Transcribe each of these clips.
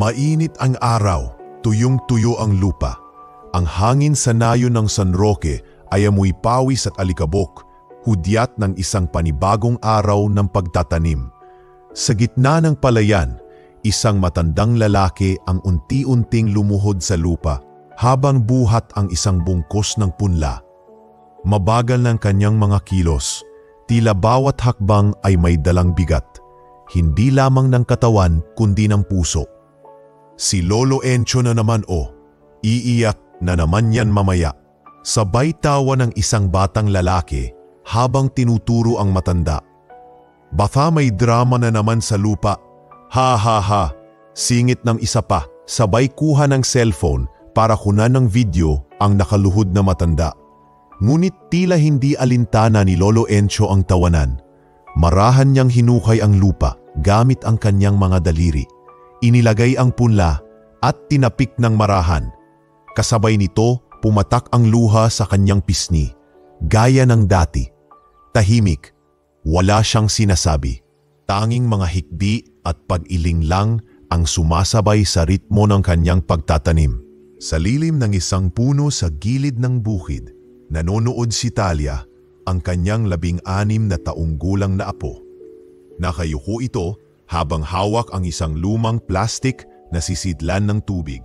Mainit ang araw, tuyong-tuyo ang lupa. Ang hangin sa nayo ng San Roque ay amoy pawis at alikabok, hudyat ng isang panibagong araw ng pagtatanim. Sa gitna ng palayan, isang matandang lalaki ang unti-unting lumuhod sa lupa habang buhat ang isang bungkos ng punla. Mabagal ng kanyang mga kilos, tila bawat hakbang ay may dalang bigat, hindi lamang ng katawan kundi ng puso. Si Lolo Encho na naman iiyak na naman yan mamaya. Sabay tawa ng isang batang lalaki habang tinuturo ang matanda. Baka may drama na naman sa lupa. Ha ha ha, singit ng isa pa, sabay kuha ng cellphone para kunan ng video ang nakaluhod na matanda. Ngunit tila hindi alintana ni Lolo Encho ang tawanan. Marahan niyang hinukay ang lupa gamit ang kanyang mga daliri. Inilagay ang punla at tinapik ng marahan. Kasabay nito, pumatak ang luha sa kanyang pisngi. Gaya ng dati. Tahimik. Wala siyang sinasabi. Tanging mga hikbi at pag-iling lang ang sumasabay sa ritmo ng kanyang pagtatanim. Sa lilim ng isang puno sa gilid ng bukid, nanonood si Talia, ang kanyang 16 na taong gulang na apo. Nakayuko ito habang hawak ang isang lumang plastik na sisidlan ng tubig.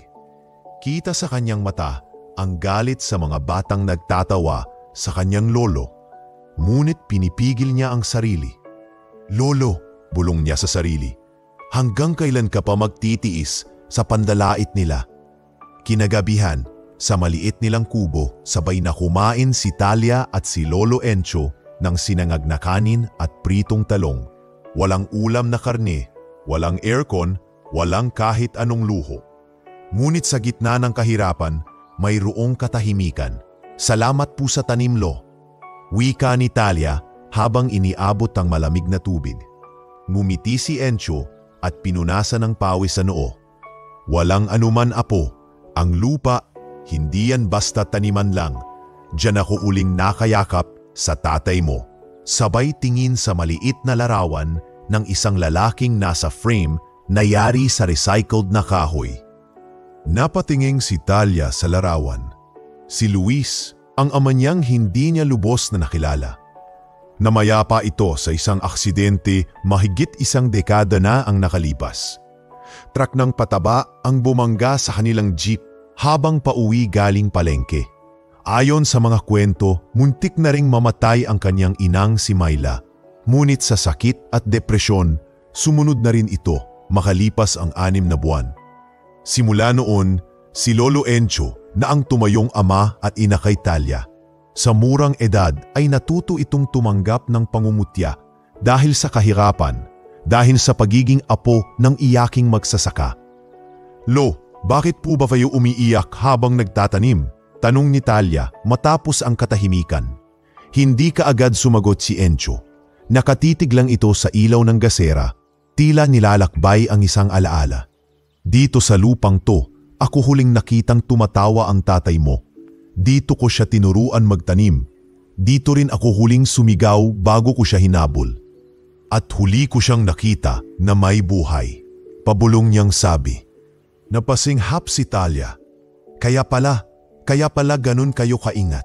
Kita sa kanyang mata ang galit sa mga batang nagtatawa sa kanyang lolo. Ngunit pinipigil niya ang sarili. "Lolo," bulong niya sa sarili, "hanggang kailan ka pa magtitiis sa pandalait nila?" Kinagabihan, sa maliit nilang kubo, sabay na kumain si Talia at si Lolo Encho ng sinangag na kanin at pritong talong. Walang ulam na karne, walang aircon, walang kahit anong luho. Ngunit sa gitna ng kahirapan, mayroong katahimikan. "Salamat po sa tanim, Lo," wika ni Talia habang iniabot ang malamig na tubig. Ngumiti si Encho at pinunasan ng pawis sa noo. "Walang anuman, apo. Ang lupa, hindi yan basta taniman lang. Diyan ako uling nakayakap sa tatay mo." Sabay tingin sa maliit na larawan ng isang lalaking nasa frame na yari sa recycled na kahoy. Napatinging si Talia sa larawan. Si Luis, ang ama niyang hindi niya lubos na nakilala. Namayapa ito sa isang aksidente mahigit 1 dekada na ang nakalipas. Truck ng pataba ang bumangga sa kanilang jeep habang pauwi galing palengke. Ayon sa mga kwento, muntik na ring mamatay ang kanyang inang si Myla. Ngunit sa sakit at depresyon, sumunod na rin ito makalipas ang 6 na buwan. Simula noon, si Lolo Encho na ang tumayong ama at ina kay Talia. Sa murang edad ay natuto itong tumanggap ng pangungutya dahil sa kahirapan, dahil sa pagiging apo ng iyaking magsasaka. "Lo, bakit po ba kayo umiiyak habang nagtatanim?" tanong ni Talia matapos ang katahimikan. Hindi kaagad sumagot si Encho. Nakatitig lang ito sa ilaw ng gasera, tila nilalakbay ang isang alaala. "Dito sa lupang to, ako huling nakitang tumatawa ang tatay mo. Dito ko siya tinuruan magtanim. Dito rin ako huling sumigaw bago ko siya hinabol. At huli ko siyang nakita na may buhay." Pabulong niyang sabi. Napasinghap si Talia. Kaya pala ganun kayo kaingat.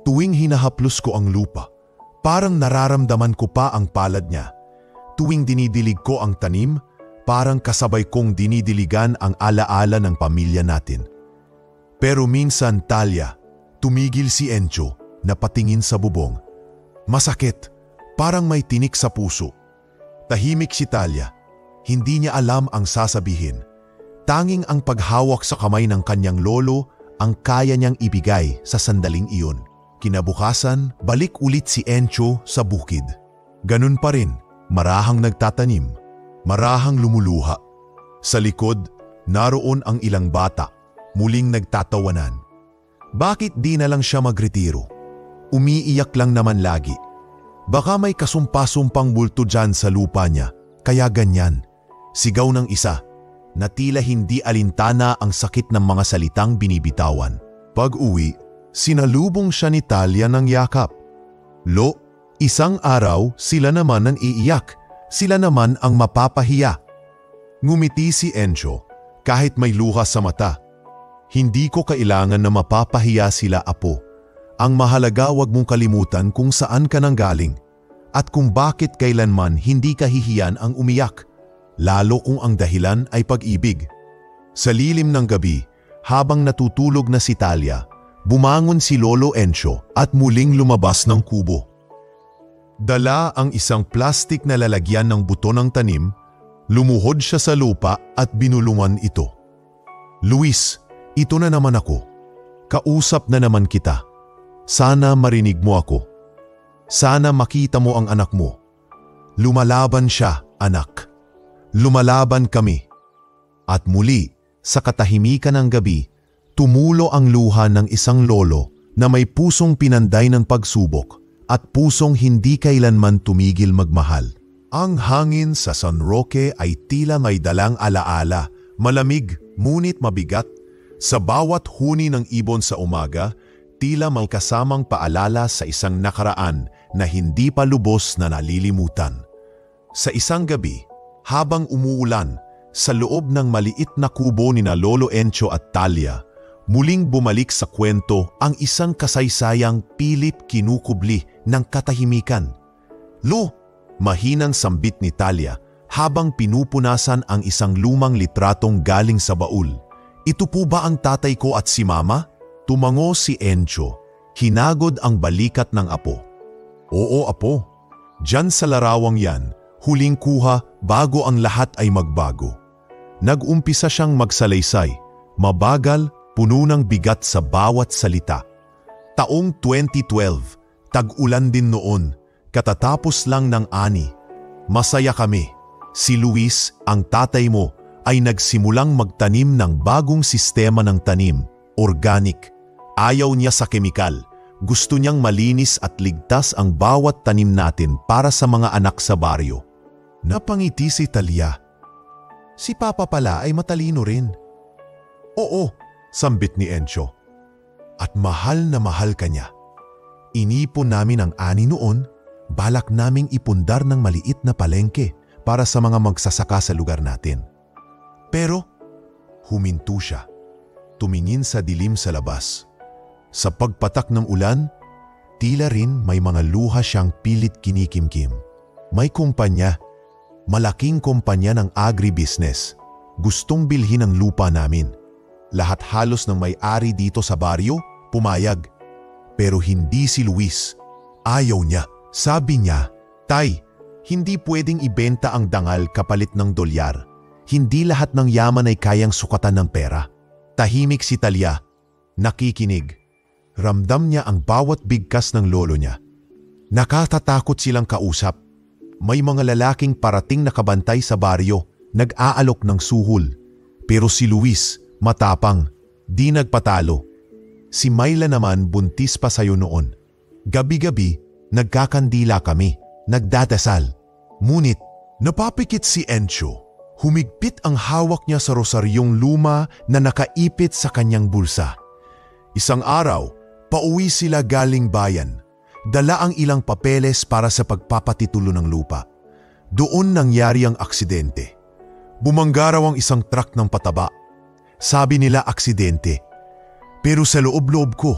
Tuwing hinahaplos ko ang lupa, parang nararamdaman ko pa ang palad niya. Tuwing dinidilig ko ang tanim, parang kasabay kong dinidiligan ang alaala ng pamilya natin. Pero minsan, Talia, tumigil si Encho na patingin sa bubong. Masakit, parang may tinik sa puso. Tahimik si Talia. Hindi niya alam ang sasabihin. Tanging ang paghawak sa kamay ng kanyang lolo ang kaya niyang ibigay sa sandaling iyon. Kinabukasan, balik ulit si Encho sa bukid. Ganun pa rin, marahang nagtatanim, marahang lumuluha. Sa likod, naroon ang ilang bata, muling nagtatawanan. Bakit di na lang siya magretiro? Umiiyak lang naman lagi. Baka may kasumpa-sumpang bulto dyan sa lupa niya, kaya ganyan. Sigaw ng isa, na tila hindi alintana ang sakit ng mga salitang binibitawan. Pag-uwi, sinalubong siya ni Talia ng yakap. "Lo, isang araw sila naman ang iiyak, sila naman ang mapapahiya." Ngumiti si Encho, kahit may luha sa mata. Hindi ko kailangan na mapapahiya sila, apo. Ang mahalaga, wag mong kalimutan kung saan ka nanggaling at kung bakit kailanman hindi ka hihiyan ang umiyak, lalo kung ang dahilan ay pag-ibig. Sa lilim ng gabi, habang natutulog na si Talia, bumangon si Lolo Encio at muling lumabas ng kubo. Dala ang isang plastik na lalagyan ng buto ng tanim, lumuhod siya sa lupa at binulungan ito. "Luis, ito na naman ako. Kausap na naman kita. Sana marinig mo ako. Sana makita mo ang anak mo. Lumalaban siya, anak. Lumalaban kami." At muli, sa katahimikan ng gabi, tumulo ang luha ng isang lolo na may pusong pinanday ng pagsubok at pusong hindi kailanman tumigil magmahal. Ang hangin sa San Roque ay tila may dalang alaala, malamig ngunit mabigat. Sa bawat huni ng ibon sa umaga, tila may kasamang paalala sa isang nakaraan na hindi pa lubos na nalilimutan. Sa isang gabi, habang umuulan, sa loob ng maliit na kubo ni na Lolo Encio at Talia, muling bumalik sa kwento ang isang kasaysayang pilit kinukubli ng katahimikan. "Lo," mahinang sambit ni Talia habang pinupunasan ang isang lumang litratong galing sa baul. "Ito po ba ang tatay ko at si mama?" Tumango si Encio. Hinagod ang balikat ng apo. "Oo, apo. Diyan sa larawang yan, huling kuha bago ang lahat ay magbago." Nag-umpisa siyang magsalaysay, mabagal, puno ng bigat sa bawat salita. Taong 2012, tag-ulan din noon, katatapos lang ng ani. Masaya kami. Si Luis, ang tatay mo, ay nagsimulang magtanim ng bagong sistema ng tanim, organic. Ayaw niya sa kemikal. Gusto niyang malinis at ligtas ang bawat tanim natin para sa mga anak sa baryo. Napangiti si Talia. "Si Papa pala ay matalino rin." "Oo," sambit ni Encio. "At mahal na mahal ka niya. Inipon namin ang ani noon, balak naming ipundar ng maliit na palengke para sa mga magsasaka sa lugar natin. Pero," huminto siya, tumingin sa dilim sa labas. Sa pagpatak ng ulan, tila rin may mga luha siyang pilit kinikimkim. May kumpanya, malaking kumpanya ng agribusiness, gustong bilhin ang lupa namin. Lahat halos ng may-ari dito sa baryo, pumayag. Pero hindi si Luis. Ayaw niya. Sabi niya, "Tay, hindi pwedeng ibenta ang dangal kapalit ng dolyar. Hindi lahat ng yaman ay kayang sukatan ng pera." Tahimik si Talia, nakikinig. Ramdam niya ang bawat bigkas ng lolo niya. Nakatatakot silang kausap. May mga lalaking parating nakabantay sa baryo, nag-aalok ng suhol. Pero si Luis, matapang, di nagpatalo. Si Myla naman buntis pa sayo noon. Gabi-gabi, nagkakandila kami, nagdadasal. Ngunit, napapikit si Encio. Humigpit ang hawak niya sa rosaryong luma na nakaipit sa kanyang bulsa. Isang araw, pauwi sila galing bayan. Dala ang ilang papeles para sa pagpapatitulo ng lupa. Doon nangyari ang aksidente. Bumangga raw ang isang truck ng pataba. Sabi nila aksidente. Pero sa loob-loob ko,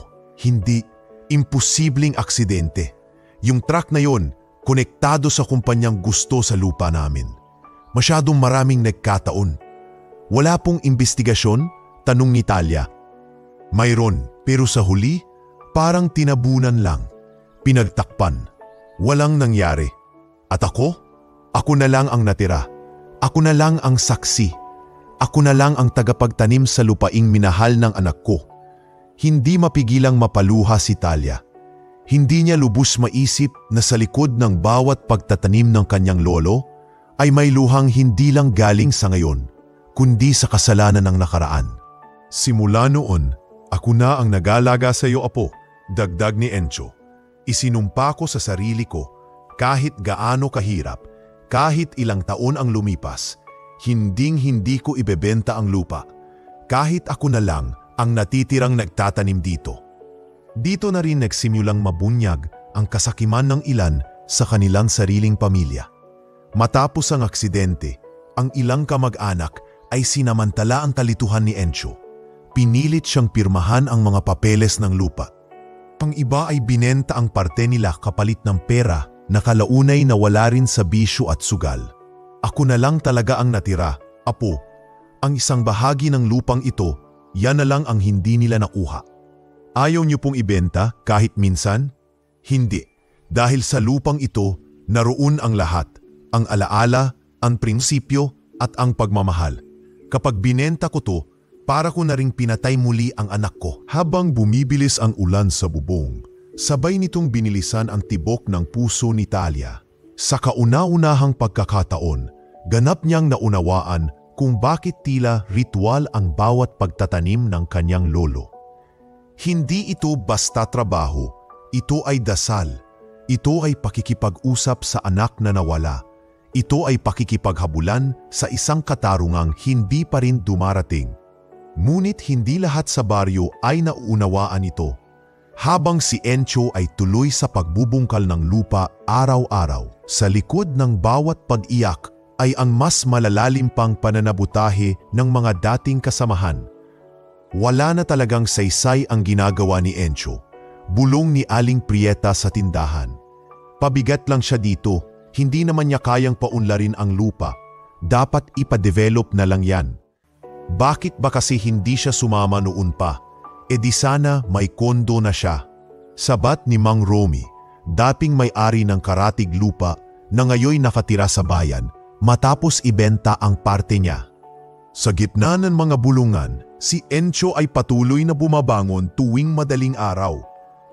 hindi. Imposibleng aksidente. Yung truck na yon, konektado sa kumpanyang gusto sa lupa namin. Masyadong maraming nagkataon. Wala pong investigasyon? Tanong ni Talia. Mayroon, pero sa huli, parang tinabunan lang. Pinagtakpan. Walang nangyari. At ako? Ako na lang ang natira. Ako na lang ang saksi. Ako na lang ang tagapagtanim sa lupaing minahal ng anak ko. Hindi mapigilang mapaluha si Talia. Hindi niya lubos maisip na sa likod ng bawat pagtatanim ng kanyang lolo ay may luhang hindi lang galing sa ngayon, kundi sa kasalanan ng nakaraan. Simula noon, ako na ang nag-alaga sa iyo, apo, dagdag ni Encio. Isinumpa ko sa sarili ko, kahit gaano kahirap, kahit ilang taon ang lumipas, hinding-hindi ko ibebenta ang lupa, kahit ako na lang ang natitirang nagtatanim dito. Dito na rin nagsimulang mabunyag ang kasakiman ng ilan sa kanilang sariling pamilya. Matapos ang aksidente, ang ilang kamag-anak ay sinamantala ang kalituhan ni Encho. Pinilit siyang pirmahan ang mga papeles ng lupa. Pang iba ay binenta ang parte nila kapalit ng pera na kalaunay na wala rin sa bisyo at sugal. Ako na lang talaga ang natira, apo. Ang isang bahagi ng lupang ito, yan na lang ang hindi nila nakuha. Ayaw niyo pong ibenta kahit minsan? Hindi. Dahil sa lupang ito, naroon ang lahat. Ang alaala, ang prinsipyo, at ang pagmamahal. Kapag binenta ko to, para ko na ring pinatay muli ang anak ko. Habang bumibilis ang ulan sa bubong, sabay nitong binilisan ang tibok ng puso ni Talia. Sa kauna-unahang pagkakataon, ganap niyang naunawaan kung bakit tila ritual ang bawat pagtatanim ng kanyang lolo. Hindi ito basta trabaho, ito ay dasal. Ito ay pakikipag-usap sa anak na nawala. Ito ay pakikipaghabulan sa isang katarungang hindi pa rin dumarating. Ngunit hindi lahat sa baryo ay nauunawaan ito. Habang si Encho ay tuloy sa pagbubungkal ng lupa araw-araw, sa likod ng bawat pag-iyak ay ang mas malalalim pang pananabutahe ng mga dating kasamahan. Wala na talagang saysay ang ginagawa ni Encho. Bulong ni Aling Prieta sa tindahan. Pabigat lang siya dito. Hindi naman niya kayang paunlarin ang lupa. Dapat ipa-develop na lang yan. Bakit ba kasi hindi siya sumama noon pa? E di sana may kondo na siya. Sabat ni Mang Romy, dating may-ari ng karatig lupa na ngayoy nakatira sa bayan matapos ibenta ang parte niya. Sa gitna ng mga bulungan, si Encho ay patuloy na bumabangon tuwing madaling araw.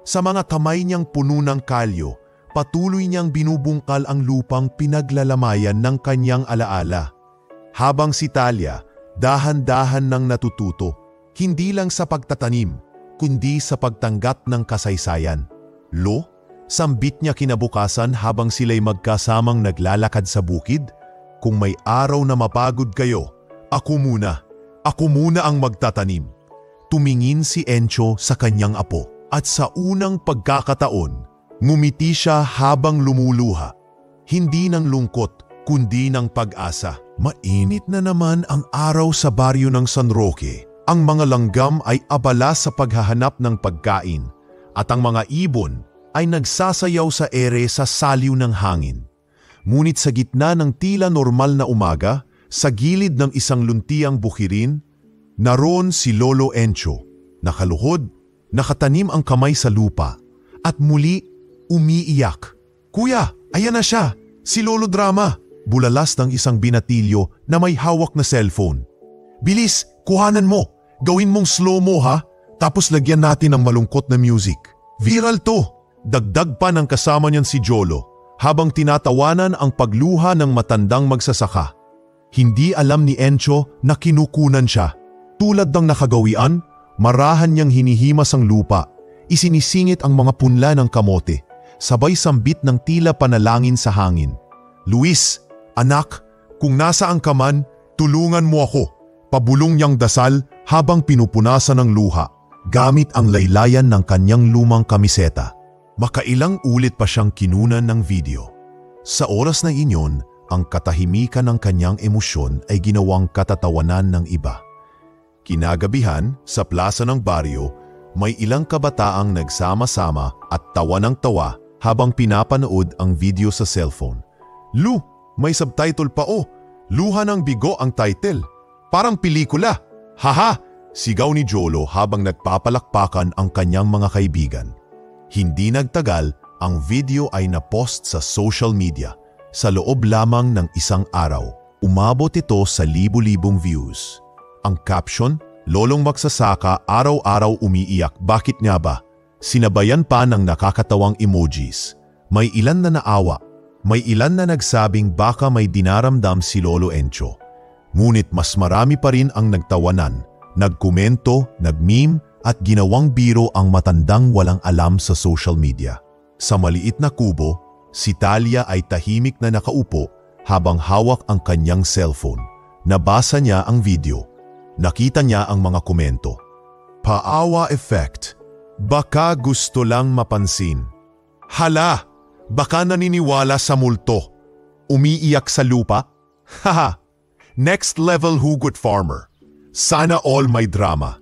Sa mga kamay niyang puno ng kalyo, patuloy niyang binubungkal ang lupang pinaglalamayan ng kanyang alaala. Habang si Talia, dahan-dahan nang natututo, hindi lang sa pagtatanim, kundi sa pagtanggap ng kasaysayan. Lo, sambit niya kinabukasan habang sila'y magkasamang naglalakad sa bukid. Kung may araw na mapagod kayo, ako muna ang magtatanim. Tumingin si Encho sa kanyang apo at sa unang pagkakataon, ngumiti siya habang lumuluha. Hindi ng lungkot, kundi ng pag-asa. Mainit na naman ang araw sa baryo ng San Roque. Ang mga langgam ay abala sa paghahanap ng pagkain at ang mga ibon ay nagsasayaw sa ere sa saliw ng hangin. Ngunit sa gitna ng tila normal na umaga, sa gilid ng isang luntiang bukirin, naroon si Lolo Encho, nakaluhod, nakatanim ang kamay sa lupa, at muli umiiyak. "Kuya, ayan na siya, si Lolo Drama," bulalas ng isang binatilyo na may hawak na cellphone. "Bilis, kuhanan mo, gawin mong slow-mo ha, tapos lagyan natin ng malungkot na music. Viral to," dagdag pa ng kasama niyan si Jolo, habang tinatawanan ang pagluha ng matandang magsasaka. Hindi alam ni Encho na kinukunan siya. Tulad ng nakagawian, marahan niyang hinihimas ang lupa, isinisingit ang mga punla ng kamote, sabay sambit ng tila panalangin sa hangin. "Luis, anak, kung nasaan ka man, tulungan mo ako," pabulong niyang dasal habang pinupunasan ng luha, gamit ang laylayan ng kanyang lumang kamiseta. Makailang ulit pa siyang kinunan ng video. Sa oras na inyon, ang katahimikan ng kanyang emosyon ay ginawang katatawanan ng iba. Kinagabihan, sa plaza ng baryo, may ilang kabataang nagsama-sama at tawa ng tawa habang pinapanood ang video sa cellphone. "Lu, may subtitle pa oh! Luha ng Bigo ang title. Parang pelikula! Haha!" sigaw ni Jolo habang nagpapalakpakan ang kanyang mga kaibigan. Hindi nagtagal, ang video ay napost sa social media. Sa loob lamang ng isang araw, umabot ito sa libu-libong views. Ang caption, "Lolong magsasaka araw-araw umiiyak, bakit nga ba?" Sinabayan pa ng nakakatawang emojis. May ilan na naawa, may ilan na nagsabing baka may dinaramdam si Lolo Encho. Ngunit mas marami pa rin ang nagtawanan, nagkomento, nagmeme at ginawang biro ang matandang walang alam sa social media. Sa maliit na kubo, si Talia ay tahimik na nakaupo habang hawak ang kanyang cellphone. Nabasa niya ang video. Nakita niya ang mga komento. "Paawa effect. Baka gusto lang mapansin. Hala, baka naniniwala sa multo. Umiiyak sa lupa? Haha, Next level hugot farmer. Sana all may drama.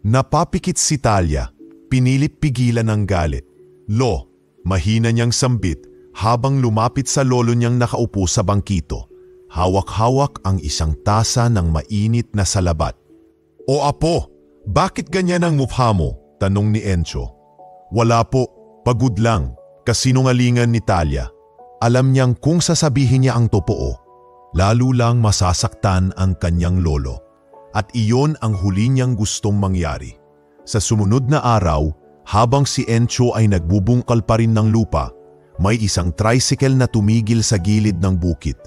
Napapikit si Talia, pinilip pigilan ng galit. Lo, mahina niyang sambit habang lumapit sa lolo niyang nakaupo sa bangkito. Hawak-hawak ang isang tasa ng mainit na salabat. O apo, bakit ganyan ang mukha mo? Tanong ni Encho. Wala po, pagod lang, kasinungalingan ni Talia. Alam niyang kung sasabihin niya ang totoo, lalo lang masasaktan ang kanyang lolo. At iyon ang huli niyang gustong mangyari. Sa sumunod na araw, habang si Encho ay nagbubungkal pa rin ng lupa, may isang tricycle na tumigil sa gilid ng bukid.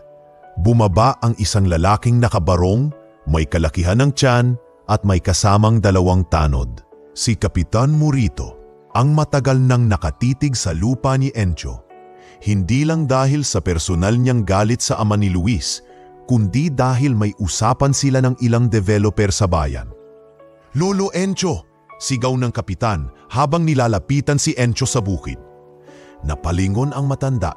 Bumaba ang isang lalaking nakabarong, may kalakihan ng tiyan at may kasamang 2 tanod. Si Kapitan Murito ang matagal nang nakatitig sa lupa ni Encho. Hindi lang dahil sa personal niyang galit sa ama ni Luis, kundi dahil may usapan sila ng ilang developer sa bayan. Lolo Encho! Sigaw ng kapitan habang nilalapitan si Encho sa bukid. Napalingon ang matanda,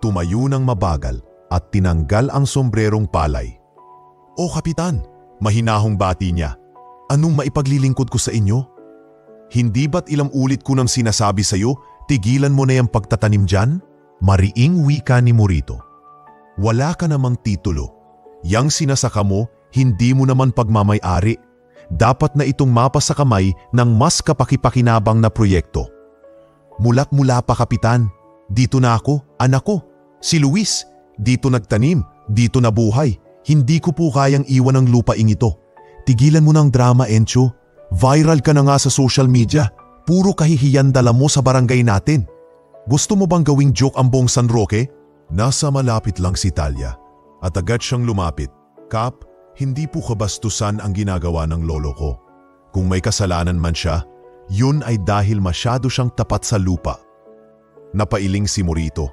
tumayo ng mabagal at tinanggal ang sombrerong palay. O kapitan, mahinahong bati niya. Anong maipaglilingkod ko sa inyo? Hindi ba't ilang ulit ko nang sinasabi sa iyo, tigilan mo na yung pagtatanim dyan? Mariing wika ni Murito. Wala ka namang titulo. Yang sinasaka mo, hindi mo naman pagmamay-ari. Dapat na itong mapa sa kamay ng mas kapakipakinabang na proyekto. Mulat-mula pa kapitan, dito na ako, anak ko, si Luis, dito nagtanim, dito nabuhay. Hindi ko po kayang iwan ang lupaing ito. Tigilan mo ng drama, Encho. Viral ka na nga sa social media. Puro kahihiyan dala mo sa barangay natin. Gusto mo bang gawing joke ang buong San Roque? Nasa malapit lang si Talia at agad siyang lumapit. Kap, hindi po kabastusan ang ginagawa ng lolo ko. Kung may kasalanan man siya, yun ay dahil masyado siyang tapat sa lupa. Napailing si Murito.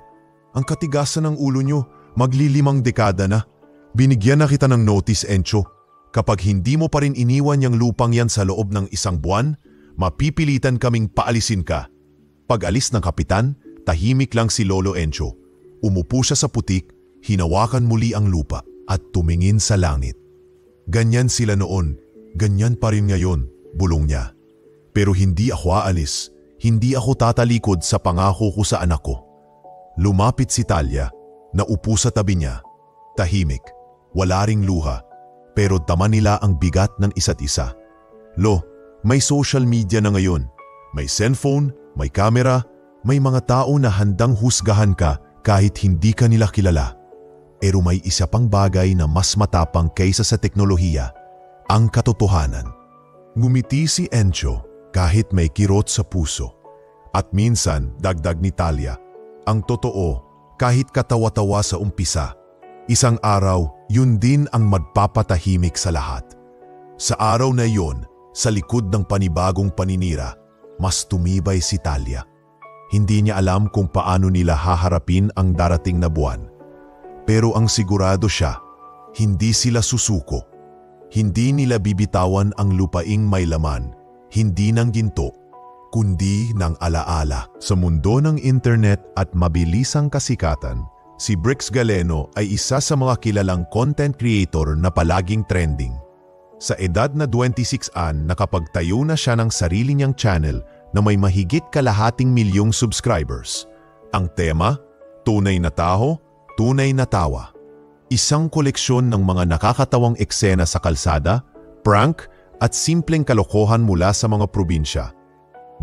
Ang katigasan ng ulo niyo, maglilimang dekada na. Binigyan na kita ng notice, Encho. Kapag hindi mo pa rin iniwan yung lupang yan sa loob ng 1 buwan, mapipilitan kaming paalisin ka. Pag alis ng kapitan, tahimik lang si Lolo Encho. Umupo siya sa putik, hinawakan muli ang lupa at tumingin sa langit. Ganyan sila noon, ganyan pa rin ngayon, bulong niya. Pero hindi ako aalis, hindi ako tatalikod sa pangako ko sa anak ko. Lumapit si Talia, naupo sa tabi niya. Tahimik, wala ring luha, pero tama nila ang bigat ng isa't isa. Lo, may social media na ngayon. May cellphone, may camera, may mga tao na handang husgahan ka kahit hindi ka nila kilala. Pero may isa pang bagay na mas matapang kaysa sa teknolohiya, ang katotohanan. Ngumiti si Encho kahit may kirot sa puso. At minsan, dagdag ni Talia, ang totoo kahit katawa-tawa sa umpisa. Isang araw, yun din ang magpapatahimik sa lahat. Sa araw na yon, sa likod ng panibagong paninira, mas tumibay si Talia. Hindi niya alam kung paano nila haharapin ang darating na buwan. Pero ang sigurado siya, hindi sila susuko. Hindi nila bibitawan ang lupaing may laman, hindi ng ginto, kundi ng alaala. Sa mundo ng internet at mabilisang kasikatan, si Brix Galeno ay isa sa mga kilalang content creator na palaging trending. Sa edad na 26 nakapagtayo na siya ng sarili niyang channel na may mahigit 250,000 subscribers. Ang tema, tunay na taho, tunay na tawa. Isang koleksyon ng mga nakakatawang eksena sa kalsada, prank at simpleng kalokohan mula sa mga probinsya.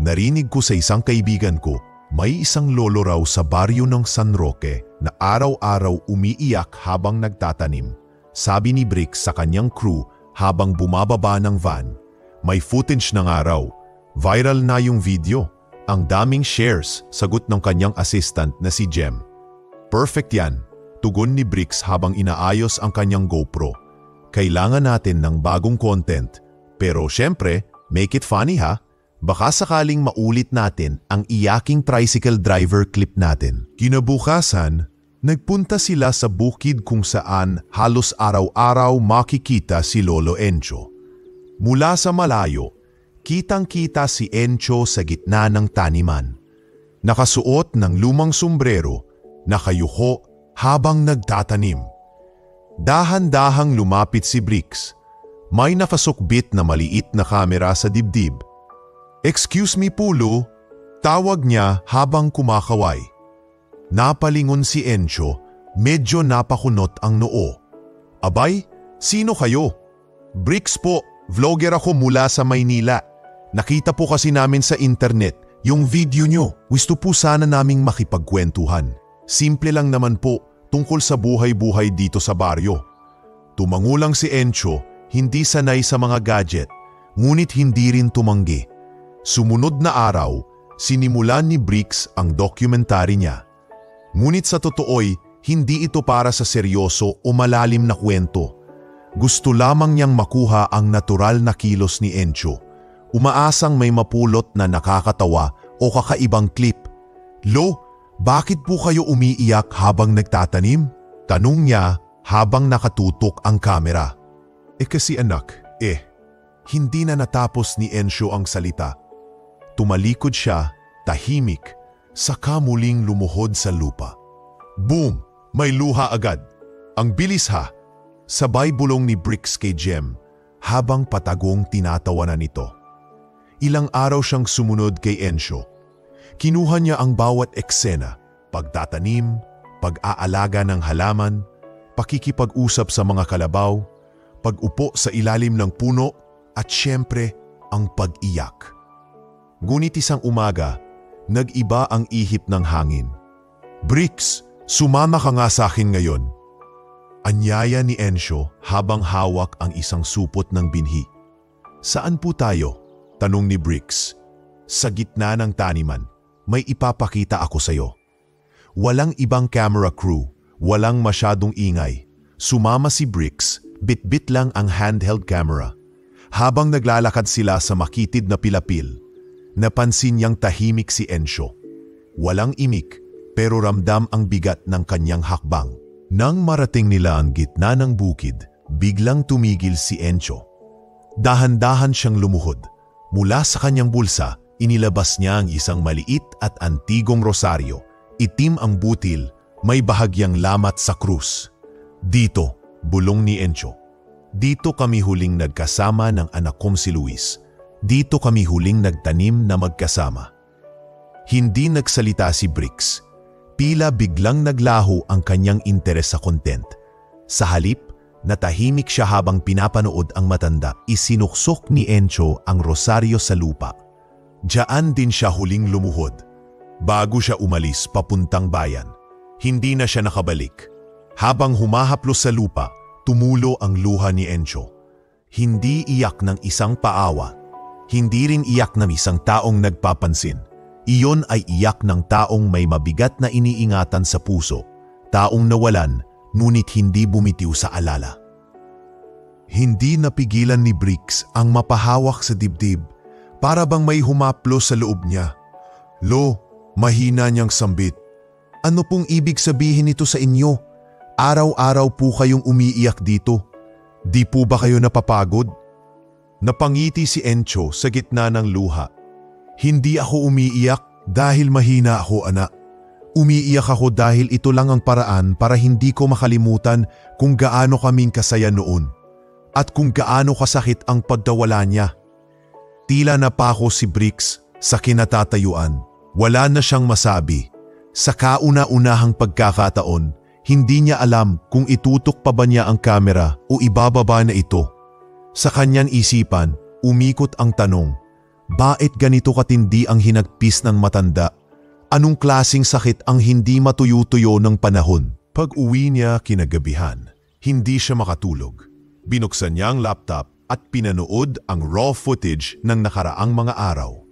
Narinig ko sa isang kaibigan ko, may isang lolo raw sa baryo ng San Roque na araw-araw umiiyak habang nagtatanim. Sabi ni Brix sa kanyang crew habang bumababa ng van. May footage ng araw. Viral na yung video. Ang daming shares, sagot ng kanyang assistant na si Jem. Perfect yan, tugon ni Brix habang inaayos ang kanyang GoPro. Kailangan natin ng bagong content. Pero syempre, make it funny ha. Baka sakaling maulit natin ang iyaking tricycle driver clip natin. Kinabukasan, nagpunta sila sa bukid kung saan halos araw-araw makikita si Lolo Encho. Mula sa malayo, kitang-kita si Encho sa gitna ng taniman. Nakasuot ng lumang sombrero, nakayuko habang nagtatanim. Dahan-dahang lumapit si Bricks. May nakasukbit na maliit na kamera sa dibdib. "Excuse me po, Lou," tawag niya habang kumakaway. Napalingon si Encho, medyo napakunot ang noo. "Abay, sino kayo?" "Bricks po, vlogger ako mula sa Maynila. Nakita po kasi namin sa internet yung video nyo. Gusto po sana naming makipagkwentuhan. Simple lang naman po, tungkol sa buhay-buhay dito sa baryo." Tumangulang si Encho, hindi sanay sa mga gadget, ngunit hindi rin tumanggi. Sumunod na araw, sinimulan ni Bricks ang dokumentary niya. Ngunit sa totoo'y, hindi ito para sa seryoso o malalim na kwento. Gusto lamang niyang makuha ang natural na kilos ni Encho. Umaasang may mapulot na nakakatawa o kakaibang clip. "Lo, bakit po kayo umiiyak habang nagtatanim?" tanong niya habang nakatutok ang kamera. Kasi anak, hindi na natapos ni Encho ang salita. Tumalikod siya, tahimik, saka muling lumuhod sa lupa. Boom! May luha agad. "Ang bilis ha!" Sabay bulong ni Bricks kay Jem habang patagong tinatawanan nito. Ilang araw siyang sumunod kay Encho. Kinuha niya ang bawat eksena, pagtatanim, pag-aalaga ng halaman, pakikipag-usap sa mga kalabaw, pag-upo sa ilalim ng puno, at syempre ang pag-iyak. Ngunit isang umaga, nag-iba ang ihip ng hangin. "Bricks, sumama ka nga sa akin ngayon." Anyaya ni Encho habang hawak ang isang supot ng binhi. "Saan po tayo?" tanong ni Bricks. "Sa gitna ng taniman, may ipapakita ako sa'yo." Walang ibang camera crew, walang masyadong ingay. Sumama si Bricks, bit-bit lang ang handheld camera. Habang naglalakad sila sa makitid na pilapil, napansin niyang tahimik si Encho. Walang imik, pero ramdam ang bigat ng kanyang hakbang. Nang marating nila ang gitna ng bukid, biglang tumigil si Encho. Dahan-dahan siyang lumuhod. Mula sa kanyang bulsa, inilabas niya ang isang maliit at antigong rosaryo. Itim ang butil, may bahagyang lamat sa krus. "Dito," bulong ni Encho. "Dito kami huling nagkasama ng anak kong si Luis. Dito kami huling nagtanim na magkasama." Hindi nagsalita si Bricks. Tila biglang naglaho ang kanyang interes sa content. Sa halip, natahimik siya habang pinapanood ang matanda. Isinuksok ni Encho ang rosaryo sa lupa. Diyan din siya huling lumuhod. Bago siya umalis papuntang bayan, hindi na siya nakabalik. Habang humahaplos sa lupa, tumulo ang luha ni Encho. Hindi iyak ng isang paawa. Hindi rin iyak ng isang taong nagpapansin. Iyon ay iyak ng taong may mabigat na iniingatan sa puso. Taong nawalan, ngunit hindi bumitiw sa alala. Hindi napigilan ni Bricks ang mapahawak sa dibdib, para bang may humaplos sa loob niya. "Lo," mahina niyang sambit. "Ano pong ibig sabihin nito sa inyo? Araw-araw po kayong umiiyak dito. Di po ba kayo napapagod?" Napangiti si Encho sa gitna ng luha. "Hindi ako umiiyak dahil mahina ako, anak. Umiiyak ako dahil ito lang ang paraan para hindi ko makalimutan kung gaano kaming kasaya noon at kung gaano kasakit ang pagdawala niya." Tila napako si Bricks sa kinatatayuan. Wala na siyang masabi. Sa kauna-unahang pagkakataon, hindi niya alam kung itutok pa ba niya ang kamera o ibababa na ito. Sa kanyang isipan, umikot ang tanong, bakit ganito katindi ang hinagpis ng matanda? Anong klasing sakit ang hindi matuyo-tuyo ng panahon? Pag-uwi niya kinagabihan, hindi siya makatulog. Binuksan niya ang laptop at pinanood ang raw footage ng nakaraang mga araw.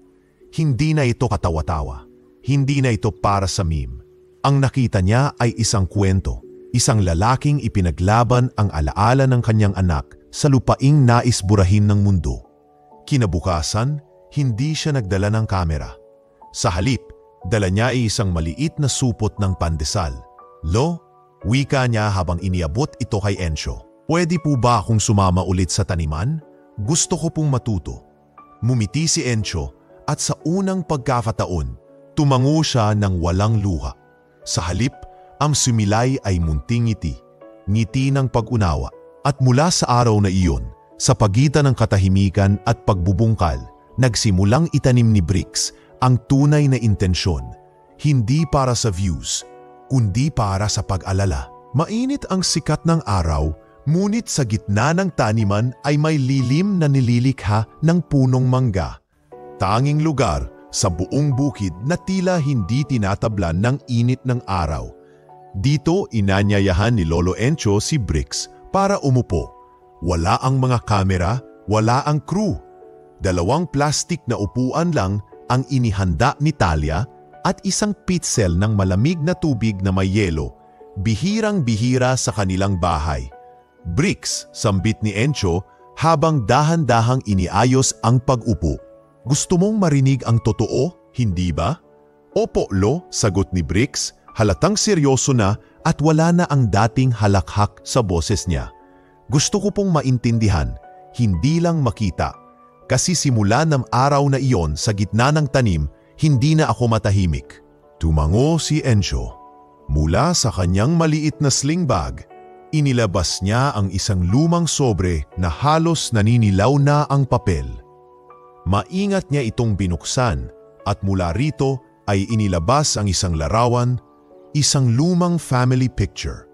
Hindi na ito katawa-tawa. Hindi na ito para sa meme. Ang nakita niya ay isang kwento. Isang lalaking ipinaglaban ang alaala ng kanyang anak sa lupaing nais burahin ng mundo. Kinabukasan, hindi siya nagdala ng kamera. Sa halip, dala niya ay isang maliit na supot ng pandesal. "Lo," wika niya habang iniabot ito kay Encho. "Pwede po ba akong sumama ulit sa taniman? Gusto ko pong matuto." Mumiti si Encho at sa unang pagkakataon, tumango siya ng walang luha. Sa halip, ang sumilay ay munting ngiti. ngiti ng pag-unawa. At mula sa araw na iyon, sa pagitan ng katahimikan at pagbubungkal, nagsimulang itanim ni Brix ang tunay na intensyon, hindi para sa views, kundi para sa pag-alala. Mainit ang sikat ng araw, ngunit sa gitna ng taniman ay may lilim na nililikha ng punong mangga. Tanging lugar sa buong bukid na tila hindi tinatablan ng init ng araw. Dito inanyayahan ni Lolo Encho si Brix para umupo. Wala ang mga kamera, wala ang crew. 2 plastik na upuan lang ang inihanda ni Talia at isang pitzel ng malamig na tubig na may yelo, bihirang-bihira sa kanilang bahay. Brix, sambit ni Encho habang dahan-dahang iniayos ang pag-upo. Gusto mong marinig ang totoo, hindi ba? Opo, Lo, sagot ni Brix, halatang seryoso na at wala na ang dating halakhak sa boses niya. Gusto ko pong maintindihan, hindi lang makita. Kasi simula ng araw na iyon sa gitna ng tanim, hindi na ako matahimik. Tumango si Encho. Mula sa kanyang maliit na sling bag, inilabas niya ang isang lumang sobre na halos naninilaw na ang papel. Maingat niya itong binuksan at mula rito ay inilabas ang isang larawan, isang lumang family picture.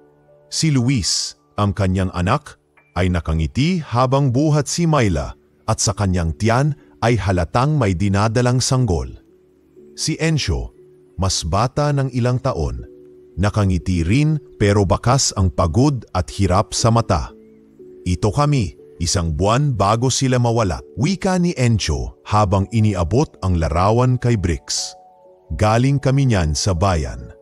Si Luis, ang kanyang anak, ay nakangiti habang buhat si Myla at sa kanyang tiyan ay halatang may dinadalang sanggol. Si Encho, mas bata ng ilang taon, nakangiti rin pero bakas ang pagod at hirap sa mata. Ito kami, 1 buwan bago sila mawala, wika ni Encho habang iniabot ang larawan kay Brix. Galing kami niyan sa bayan.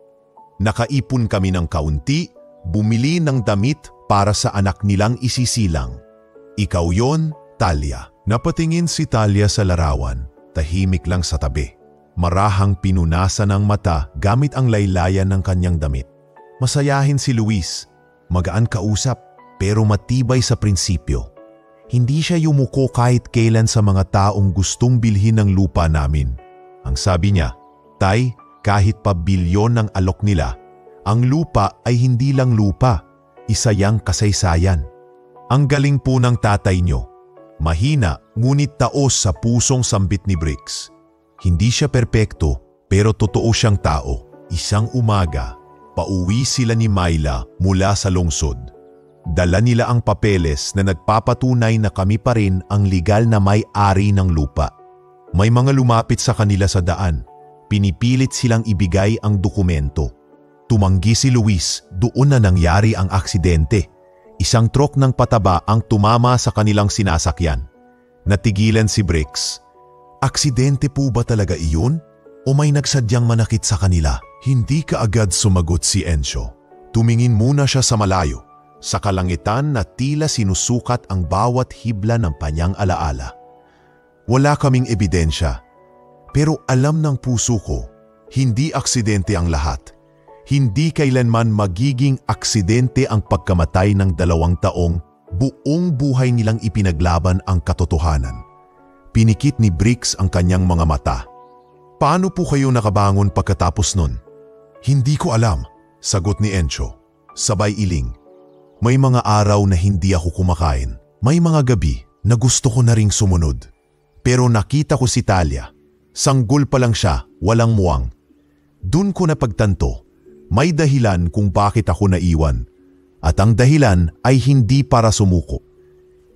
Nakaipon kami ng kaunti, bumili ng damit para sa anak nilang isisilang. Ikaw yon, Talia. Napatingin si Talia sa larawan, tahimik lang sa tabi. Marahang pinunasan ng mata gamit ang laylayan ng kanyang damit. Masayahin si Luis, magaan kausap pero matibay sa prinsipyo. Hindi siya yumuko kahit kailan sa mga taong gustong bilhin ng lupa namin. Ang sabi niya, Tay, kahit pa bilyon ng alok nila, ang lupa ay hindi lang lupa, isa yang kasaysayan. Ang galing po ng tatay niyo. Mahina ngunit taos sa pusong sambit ni Brix. Hindi siya perpekto pero totoo siyang tao. Isang umaga, pauwi sila ni Myla mula sa lungsod. Dala nila ang papeles na nagpapatunay na kami pa rin ang legal na may-ari ng lupa. May mga lumapit sa kanila sa daan. Pinipilit silang ibigay ang dokumento. Tumanggi si Luis, doon na nangyari ang aksidente. Isang truck ng pataba ang tumama sa kanilang sinasakyan. Natigilan si Brix. Aksidente po ba talaga iyon? O may nagsadyang manakit sa kanila? Hindi kaagad sumagot si Encho. Tumingin muna siya sa malayo, sa kalangitan na tila sinusukat ang bawat hibla ng kanyang alaala. Wala kaming ebidensya. Pero alam ng puso ko, hindi aksidente ang lahat. Hindi kailanman magiging aksidente ang pagkamatay ng 2 taong buong buhay nilang ipinaglaban ang katotohanan. Pinikit ni Brix ang kanyang mga mata. Paano po kayo nakabangon pagkatapos nun? Hindi ko alam, sagot ni Encho. Sabay iling. May mga araw na hindi ako kumakain. May mga gabi na gusto ko na ring sumunod. Pero nakita ko si Talia. Sanggol pa lang siya, walang muwang. Dun ko napagtanto, may dahilan kung bakit ako naiwan. At ang dahilan ay hindi para sumuko.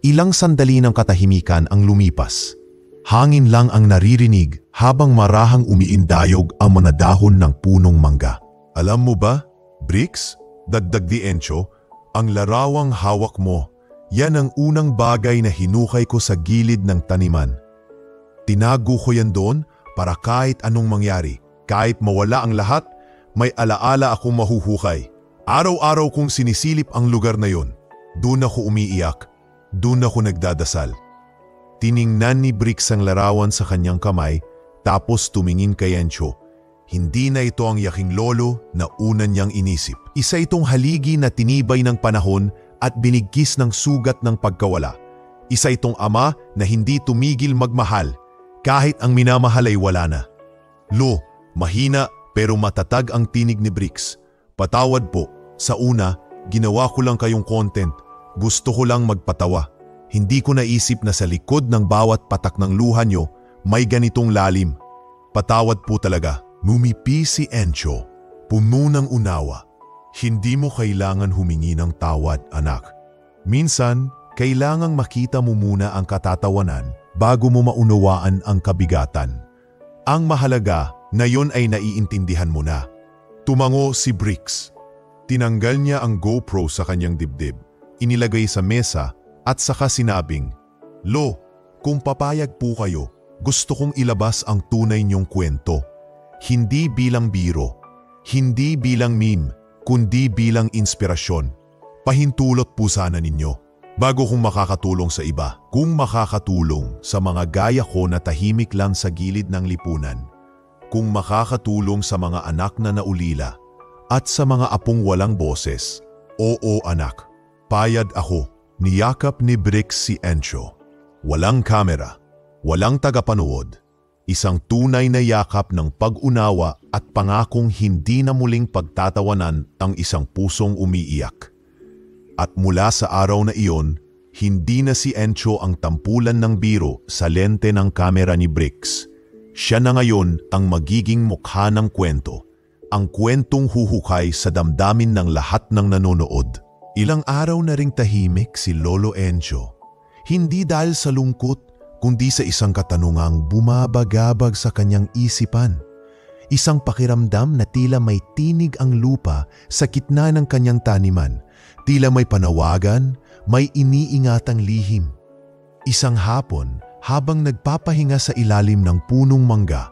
Ilang sandali ng katahimikan ang lumipas. Hangin lang ang naririnig habang marahang umiindayog ang mga dahon ng punong mangga. Alam mo ba, Brix, dagdag ni Encho, ang larawang hawak mo, yan ang unang bagay na hinukay ko sa gilid ng taniman. Tinago ko yan doon para kahit anong mangyari, kahit mawala ang lahat, may alaala akong mahuhukay. Araw-araw kong sinisilip ang lugar na yon. Doon ako umiiyak, doon ako nagdadasal. Tiningnan ni Brix ang larawan sa kanyang kamay, tapos tumingin kay Encho. Hindi na ito ang yaking lolo na una niyang inisip. Isa itong haligi na tinibay ng panahon at binigkis ng sugat ng pagkawala. Isa itong ama na hindi tumigil magmahal kahit ang minamahal ay wala na. Lo, mahina pero matatag ang tinig ni Brix. Patawad po, sa una, Ginawa ko lang kayong content. Gusto ko lang magpatawa. Hindi ko naisip na sa likod ng bawat patak ng luha nyo, may ganitong lalim. Patawad po talaga. Mumipi si Encho. Puno ng unawa. Hindi mo kailangan humingi ng tawad, anak. Minsan, kailangang makita mo muna ang katatawanan bago mo maunawaan ang kabigatan. Ang mahalaga, ngayon ay naiintindihan mo na. Tumango si Bricks. Tinanggal niya ang GoPro sa kanyang dibdib, inilagay sa mesa at saka sinabing, "Lo, kung papayag po kayo, gusto kong ilabas ang tunay niyong kwento. Hindi bilang biro, hindi bilang meme, kundi bilang inspirasyon. Pahintulot po sana ninyo. Bago kung makakatulong sa iba, kung makakatulong sa mga gaya ko na tahimik lang sa gilid ng lipunan, kung makakatulong sa mga anak na naulila at sa mga apong walang boses, oo anak, payad ako." Niyakap ni Bricks si Encho. Walang kamera, walang tagapanood, isang tunay na yakap ng pag-unawa at pangakong hindi na muling pagtatawanan ang isang pusong umiiyak. At mula sa araw na iyon, hindi na si Encho ang tampulan ng biro sa lente ng kamera ni Bricks. Siya na ngayon ang magiging mukha ng kwento, ang kwentong huhukay sa damdamin ng lahat ng nanonood. Ilang araw na ring tahimik si Lolo Encho, hindi dahil sa lungkot, kundi sa isang katanungang bumabagabag sa kanyang isipan. Isang pakiramdam na tila may tinig ang lupa sa gitna ng kanyang taniman, tila may panawagan, may iniingatang lihim. Isang hapon, habang nagpapahinga sa ilalim ng punong mangga,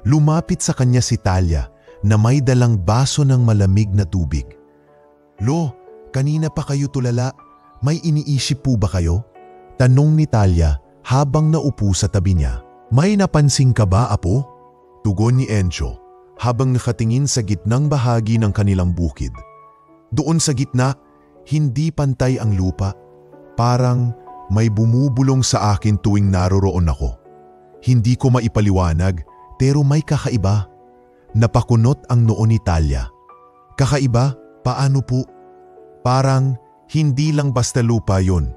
lumapit sa kanya si Talia na may dalang baso ng malamig na tubig. "Lo, kanina pa kayo tulala, may iniisip po ba kayo?" Tanong ni Talia habang naupo sa tabi niya. "May napansin ka ba, apo?" Tugon ni Encho habang nakatingin sa gitnang bahagi ng kanilang bukid. Doon sa gitna, hindi pantay ang lupa. Parang may bumubulong sa akin tuwing naroroon ako. Hindi ko maipaliwanag, pero may kakaiba. Napakunot ang noo ni Talia. "Kakaiba? Paano po?" "Parang hindi lang basta lupa yon.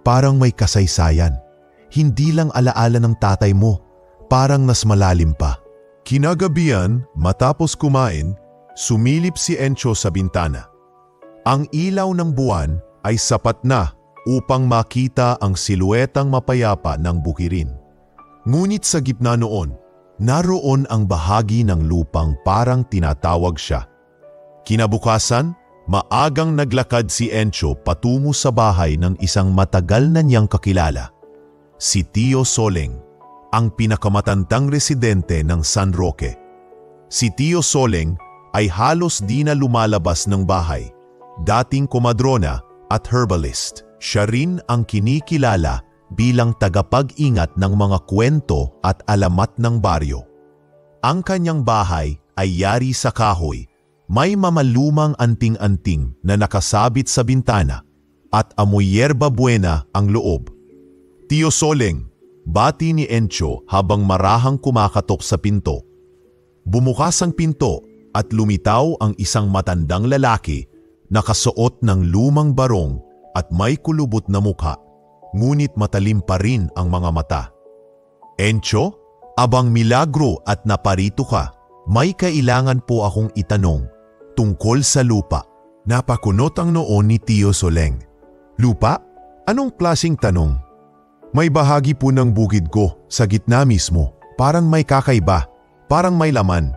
Parang may kasaysayan. Hindi lang alaala ng tatay mo, parang mas malalim pa." Kinagabihan, matapos kumain, sumilip si Encho sa bintana. Ang ilaw ng buwan ay sapat na upang makita ang siluetang mapayapa ng bukirin. Ngunit sa gitna noon, naroon ang bahagi ng lupang parang tinatawag siya. Kinabukasan, maagang naglakad si Encho patungo sa bahay ng isang matagal na niyang kakilala, si Tio Soleng, ang pinakamatandang residente ng San Roque. Si Tio Soleng ay halos di na lumalabas ng bahay, dating komadrona at herbalist. Siya rin ang kinikilala bilang tagapag-ingat ng mga kwento at alamat ng baryo. Ang kanyang bahay ay yari sa kahoy, may mamalumang anting-anting na nakasabit sa bintana at amoy yerba buena ang loob. "Tio Soleng," bati ni Encho habang marahang kumakatok sa pinto. Bumukas ang pinto at lumitaw ang isang matandang lalaki, nakasuot ng lumang barong at may kulubot na mukha, ngunit matalim pa rin ang mga mata. "Encho, abang milagro at naparito ka. May kailangan po akong itanong tungkol sa lupa." Napakunot ang noon ni Tio Soleng. "Lupa? Anong klaseng tanong?" "May bahagi po ng bukid ko sa gitna mismo. Parang may kakaiba, parang may laman.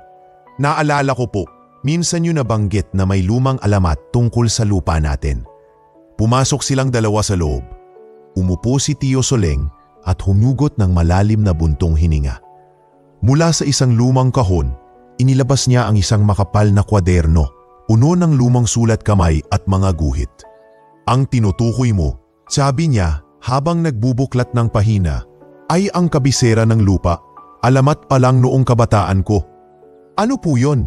Naalala ko po, minsan yun nabanggit na may lumang alamat tungkol sa lupa natin." Pumasok silang dalawa sa loob. Umupo si Tio Soleng at humugot ng malalim na buntong hininga. Mula sa isang lumang kahon, inilabas niya ang isang makapal na kwaderno, puno ng lumang sulat kamay at mga guhit. "Ang tinutukoy mo," sabi niya habang nagbubuklat ng pahina, "ay ang kabisera ng lupa. Alamat pa lang noong kabataan ko." "Ano po yun?"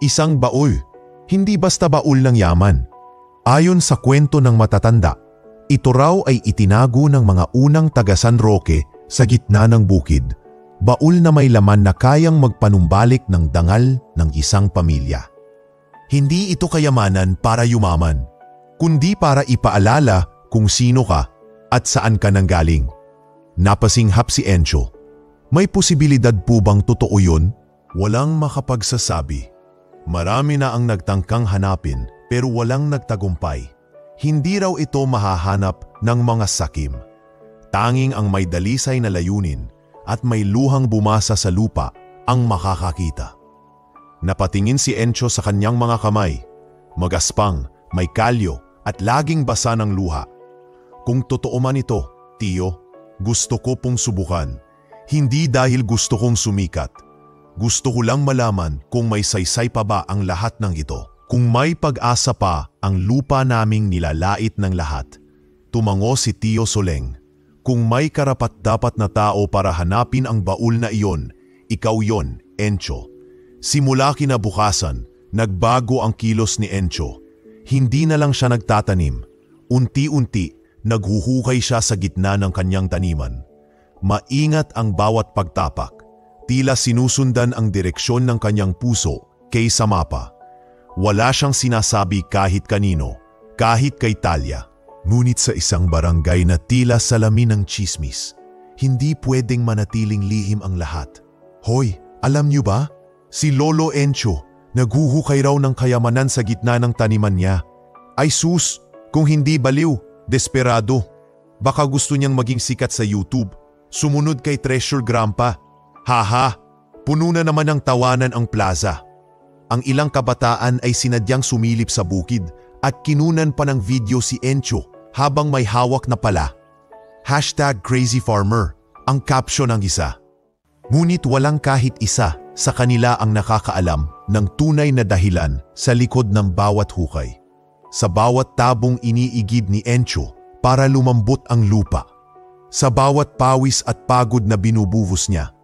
"Isang baul. Hindi basta baul ng yaman. Ayon sa kwento ng matatanda, ito raw ay itinago ng mga unang taga San Roque sa gitna ng bukid. Baul na may laman na kayang magpanumbalik ng dangal ng isang pamilya. Hindi ito kayamanan para yumaman. kundi para ipaalala kung sino ka at saan ka nanggaling. Napasinghap si Encho. May posibilidad po bang totoo yun? Walang makapagsasabi. Marami na ang nagtangkang hanapin pero walang nagtagumpay. Hindi raw ito mahahanap ng mga sakim. Tanging ang may dalisay na layunin at may luhang bumasa sa lupa ang makakakita. Napatingin si Encho sa kanyang mga kamay. Magaspang, may kalyo at laging basa ng luha. Kung totoo man ito, tiyo, gusto ko pong subukan. Hindi dahil gusto kong sumikat. Gusto ko lang malaman kung may saysay pa ba ang lahat ng ito. Kung may pag-asa pa ang lupa naming nilalait ng lahat. Tumango si Tio Soleng. Kung may karapat-dapat na tao para hanapin ang baul na iyon, ikaw yon, Encho. Simula kinabukasan, nagbago ang kilos ni Encho. Hindi na lang siya nagtatanim. Unti-unti, naghuhukay siya sa gitna ng kanyang taniman. Maingat ang bawat pagtapak. Tila sinusundan ang direksyon ng kanyang puso kaysa mapa. Wala siyang sinasabi kahit kanino, kahit kay Talia. Ngunit sa isang barangay na tila salamin ng tsismis, hindi pwedeng manatiling lihim ang lahat. Hoy, alam niyo ba? Si Lolo Encho, naghuhukay raw ng kayamanan sa gitna ng taniman niya. Ay sus, kung hindi baliw, desperado. Baka gusto niyang maging sikat sa YouTube, sumunod kay Treasure Grandpa. Haha, puno na naman ng tawanan ang plaza. Ang ilang kabataan ay sinadyang sumilip sa bukid at kinunan pa ng video si Encho habang may hawak na pala. #CrazyFarmer ang caption ng isa. Ngunit walang kahit isa sa kanila ang nakakaalam ng tunay na dahilan sa likod ng bawat hukay. Sa bawat tabong iniigid ni Encho para lumambot ang lupa. Sa bawat pawis at pagod na binubuhos niya,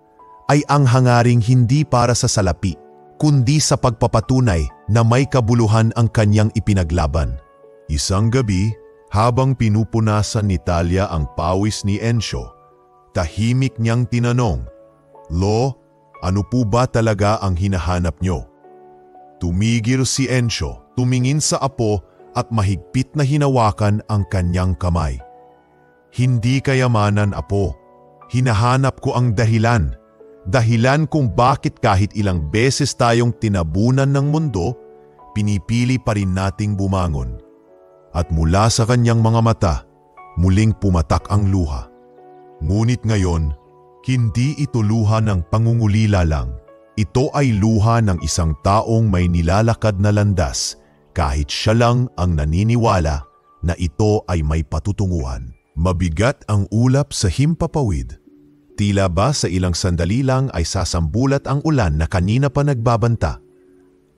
ay ang hangaring hindi para sa salapi, kundi sa pagpapatunay na may kabuluhan ang kanyang ipinaglaban. Isang gabi, habang pinupunasan ni Talia ang pawis ni Encho, tahimik niyang tinanong, "Lo, ano po ba talaga ang hinahanap niyo?" Tumigil si Encho, tumingin sa apo at mahigpit na hinawakan ang kanyang kamay. "Hindi kayamanan, apo. Hinahanap ko ang dahilan. Dahilan kung bakit kahit ilang beses tayong tinabunan ng mundo, pinipili pa rin nating bumangon." At mula sa kanyang mga mata, muling pumatak ang luha. Ngunit ngayon, hindi ito luha ng pangungulila lang. Ito ay luha ng isang taong may nilalakad na landas kahit siya lang ang naniniwala na ito ay may patutunguhan. Mabigat ang ulap sa himpapawid. Tila ba sa ilang sandali lang ay sasambulat ang ulan na kanina pa nagbabanta.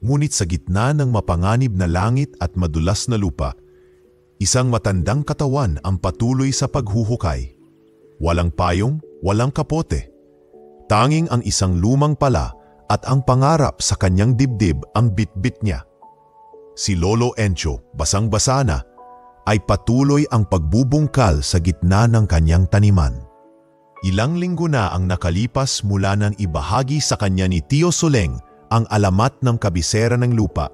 Ngunit sa gitna ng mapanganib na langit at madulas na lupa, isang matandang katawan ang patuloy sa paghuhukay. Walang payong, walang kapote. Tanging ang isang lumang pala at ang pangarap sa kanyang dibdib ang bitbit niya. Si Lolo Encho, basang-basa na, ay patuloy ang pagbubungkal sa gitna ng kanyang taniman. Ilang linggo na ang nakalipas mula nang ibahagi sa kanya ni Tio Soleng ang alamat ng kabisera ng lupa.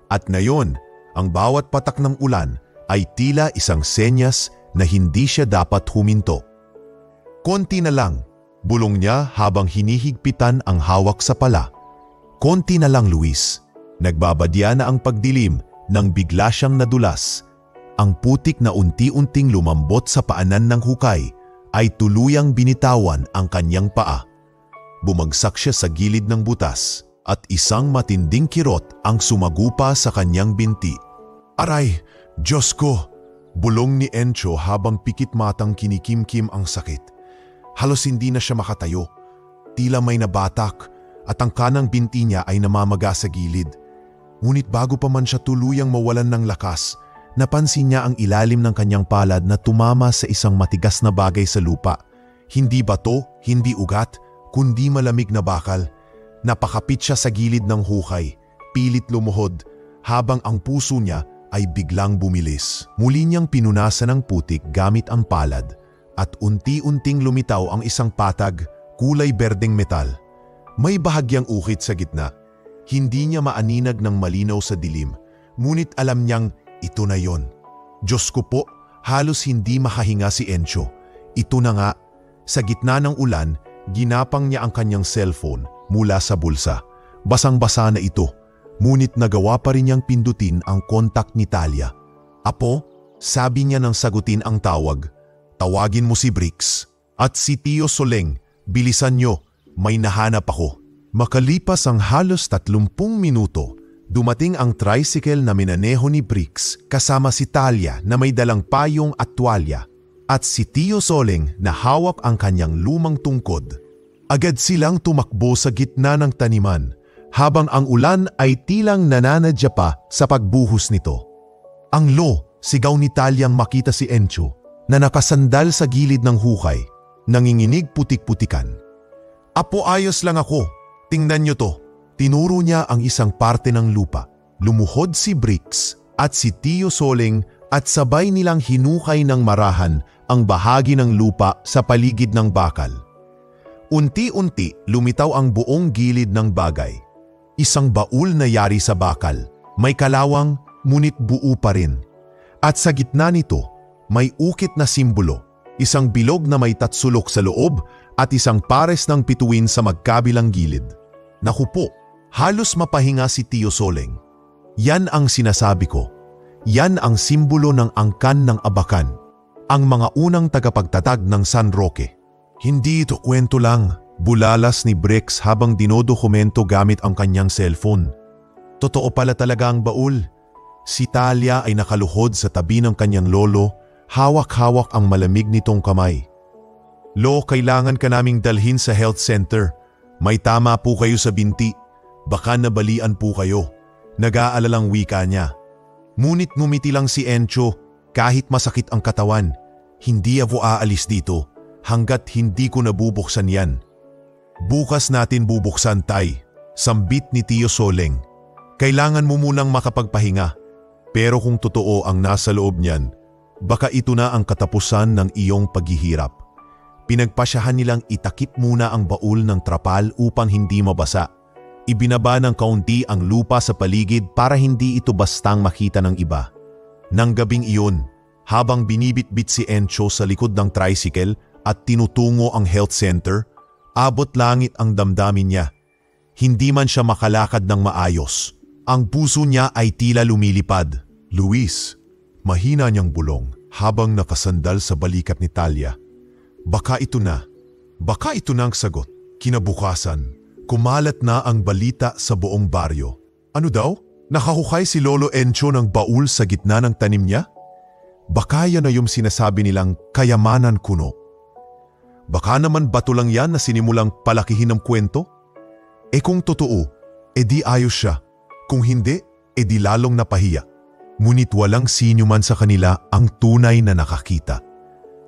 At ngayon, ang bawat patak ng ulan ay tila isang senyas na hindi siya dapat huminto. "Konti na lang," bulong niya habang hinihigpitan ang hawak sa pala. "Konti na lang, Luis." Nagbabadya na ang pagdilim nang bigla siyang nadulas. Ang putik na unti-unting lumambot sa paanan ng hukay ay tuluyang binitawan ang kanyang paa. Bumagsak siya sa gilid ng butas at isang matinding kirot ang sumagupa sa kanyang binti. "Aray! Diyos ko!" bulong ni Encho habang pikit matang kinikimkim ang sakit. Halos hindi na siya makatayo. Tila may nabatak at ang kanang binti niya ay namamaga sa gilid. Ngunit bago pa man siya tuluyang mawalan ng lakas, napansin niya ang ilalim ng kanyang palad na tumama sa isang matigas na bagay sa lupa. Hindi bato, hindi ugat, kundi malamig na bakal. Napakapit siya sa gilid ng hukay, pilit lumuhod, habang ang puso niya ay biglang bumilis. Muli niyang pinunasan ng putik gamit ang palad at unti-unting lumitaw ang isang patag, kulay berdeng metal. May bahagyang ukit sa gitna. Hindi niya maaninag ng malinaw sa dilim, ngunit alam niyang ito na yon. Diyos ko po, halos hindi makahinga si Encho. Ito na nga, sa gitna ng ulan, ginapang niya ang kanyang cellphone mula sa bulsa. Basang-basa na ito, ngunit nagawa pa rin niyang pindutin ang contact ni Talia. Apo, sabi niya nang sagutin ang tawag. Tawagin mo si Bricks. At si Tio Soleng, bilisan niyo, may nahanap ako. Makalipas ang halos 30 minuto, dumating ang tricycle na minaneho ni Bricks kasama si Talia na may dalang payong at tuwalya at si Tio Soleng na hawak ang kanyang lumang tungkod. Agad silang tumakbo sa gitna ng taniman habang ang ulan ay tilang nananadya pa sa pagbuhos nito. Ang lo, sigaw ni Taliang makita si Encho na nakasandal sa gilid ng hukay, nanginginig putik-putikan. Apo, ayos lang ako. Tingnan niyo to. Tinuro niya ang isang parte ng lupa. Lumuhod si Bricks at si Tio Soleng at sabay nilang hinukay ng marahan ang bahagi ng lupa sa paligid ng bakal. Unti-unti lumitaw ang buong gilid ng bagay. Isang baul na yari sa bakal. May kalawang, ngunit buo pa rin. At sa gitna nito, may ukit na simbolo. Isang bilog na may tatsulok sa loob at isang pares ng bituin sa magkabilang gilid. Naku po, halos mapahinga si Tio Soleng. Yan ang sinasabi ko. Yan ang simbolo ng angkan ng Abakan. Ang mga unang tagapagtatag ng San Roque. Hindi ito kwento lang, bulalas ni Bricks habang dinodokumento gamit ang kanyang cellphone. Totoo pala talaga ang baul. Si Talia ay nakaluhod sa tabi ng kanyang lolo, hawak-hawak ang malamig nitong kamay. Lo, kailangan ka naming dalhin sa health center. May tama po kayo sa binti. Baka nabalian po kayo. Nag-aalalang wika niya. Ngunit ngumiti lang si Encho kahit masakit ang katawan. Hindi ako aalis dito hanggat hindi ko nabubuksan yan. Bukas natin bubuksan, Tay. Sambit ni Tio Soleng. Kailangan mo munang makapagpahinga. Pero kung totoo ang nasa loob niyan, baka ito na ang katapusan ng iyong paghihirap. Pinagpasyahan nilang itakip muna ang baul ng trapal upang hindi mabasa. Ibinaba ng kaunti ang lupa sa paligid para hindi ito bastang makita ng iba. Nang gabing iyon, habang binibitbit si Encho sa likod ng tricycle at tinutungo ang health center, abot langit ang damdamin niya. Hindi man siya makalakad ng maayos. Ang puso niya ay tila lumilipad. Luis, mahina niyang bulong habang nakasandal sa balikat ni Talia. Baka ito na ang sagot. Kinabukasan, kumalat na ang balita sa buong baryo. Ano daw? Nakahukay si Lolo Encho ng baul sa gitna ng tanim niya? Baka yan na yung sinasabi nilang kayamanan kuno. Baka naman bato lang yan na sinimulang palakihin ng kwento? Kung totoo, edi ayos siya. Kung hindi, edi lalong napahiya. Ngunit walang sino man sa kanila ang tunay na nakakita.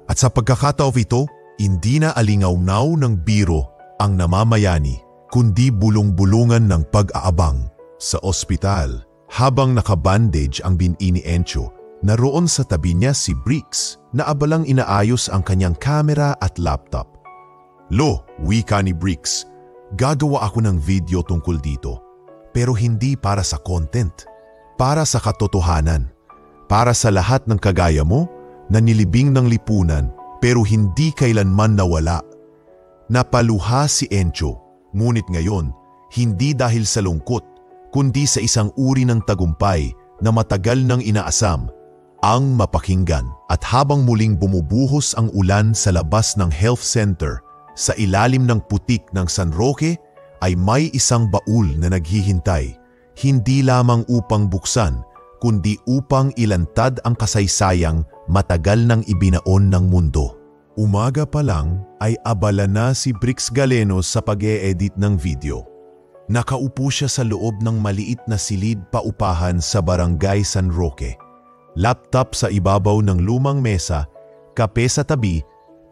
At sa pagkakataon ito, hindi na alingaw-naw ng biro ang namamayani, kundi bulong-bulungan ng pag-aabang. Sa ospital, habang nakabandage ang binti ni Encho, naroon sa tabi niya si Bricks na abalang inaayos ang kanyang kamera at laptop. Lo, wika ni Bricks, gagawa ako ng video tungkol dito. Pero hindi para sa content, para sa katotohanan, para sa lahat ng kagaya mo na nilibing ng lipunan pero hindi kailanman nawala. Napaluha si Encho, ngunit ngayon, hindi dahil sa lungkot, kundi sa isang uri ng tagumpay na matagal nang inaasam, ang mapakinggan. At habang muling bumubuhos ang ulan sa labas ng health center, sa ilalim ng putik ng San Roque, ay may isang baul na naghihintay, hindi lamang upang buksan, kundi upang ilantad ang kasaysayang matagal nang ibinaon ng mundo. Umaga pa lang ay abala na si Bricks Galenos sa pag-e-edit ng video. Nakaupo siya sa loob ng maliit na silid paupahan sa Barangay San Roque. Laptop sa ibabaw ng lumang mesa, kape sa tabi,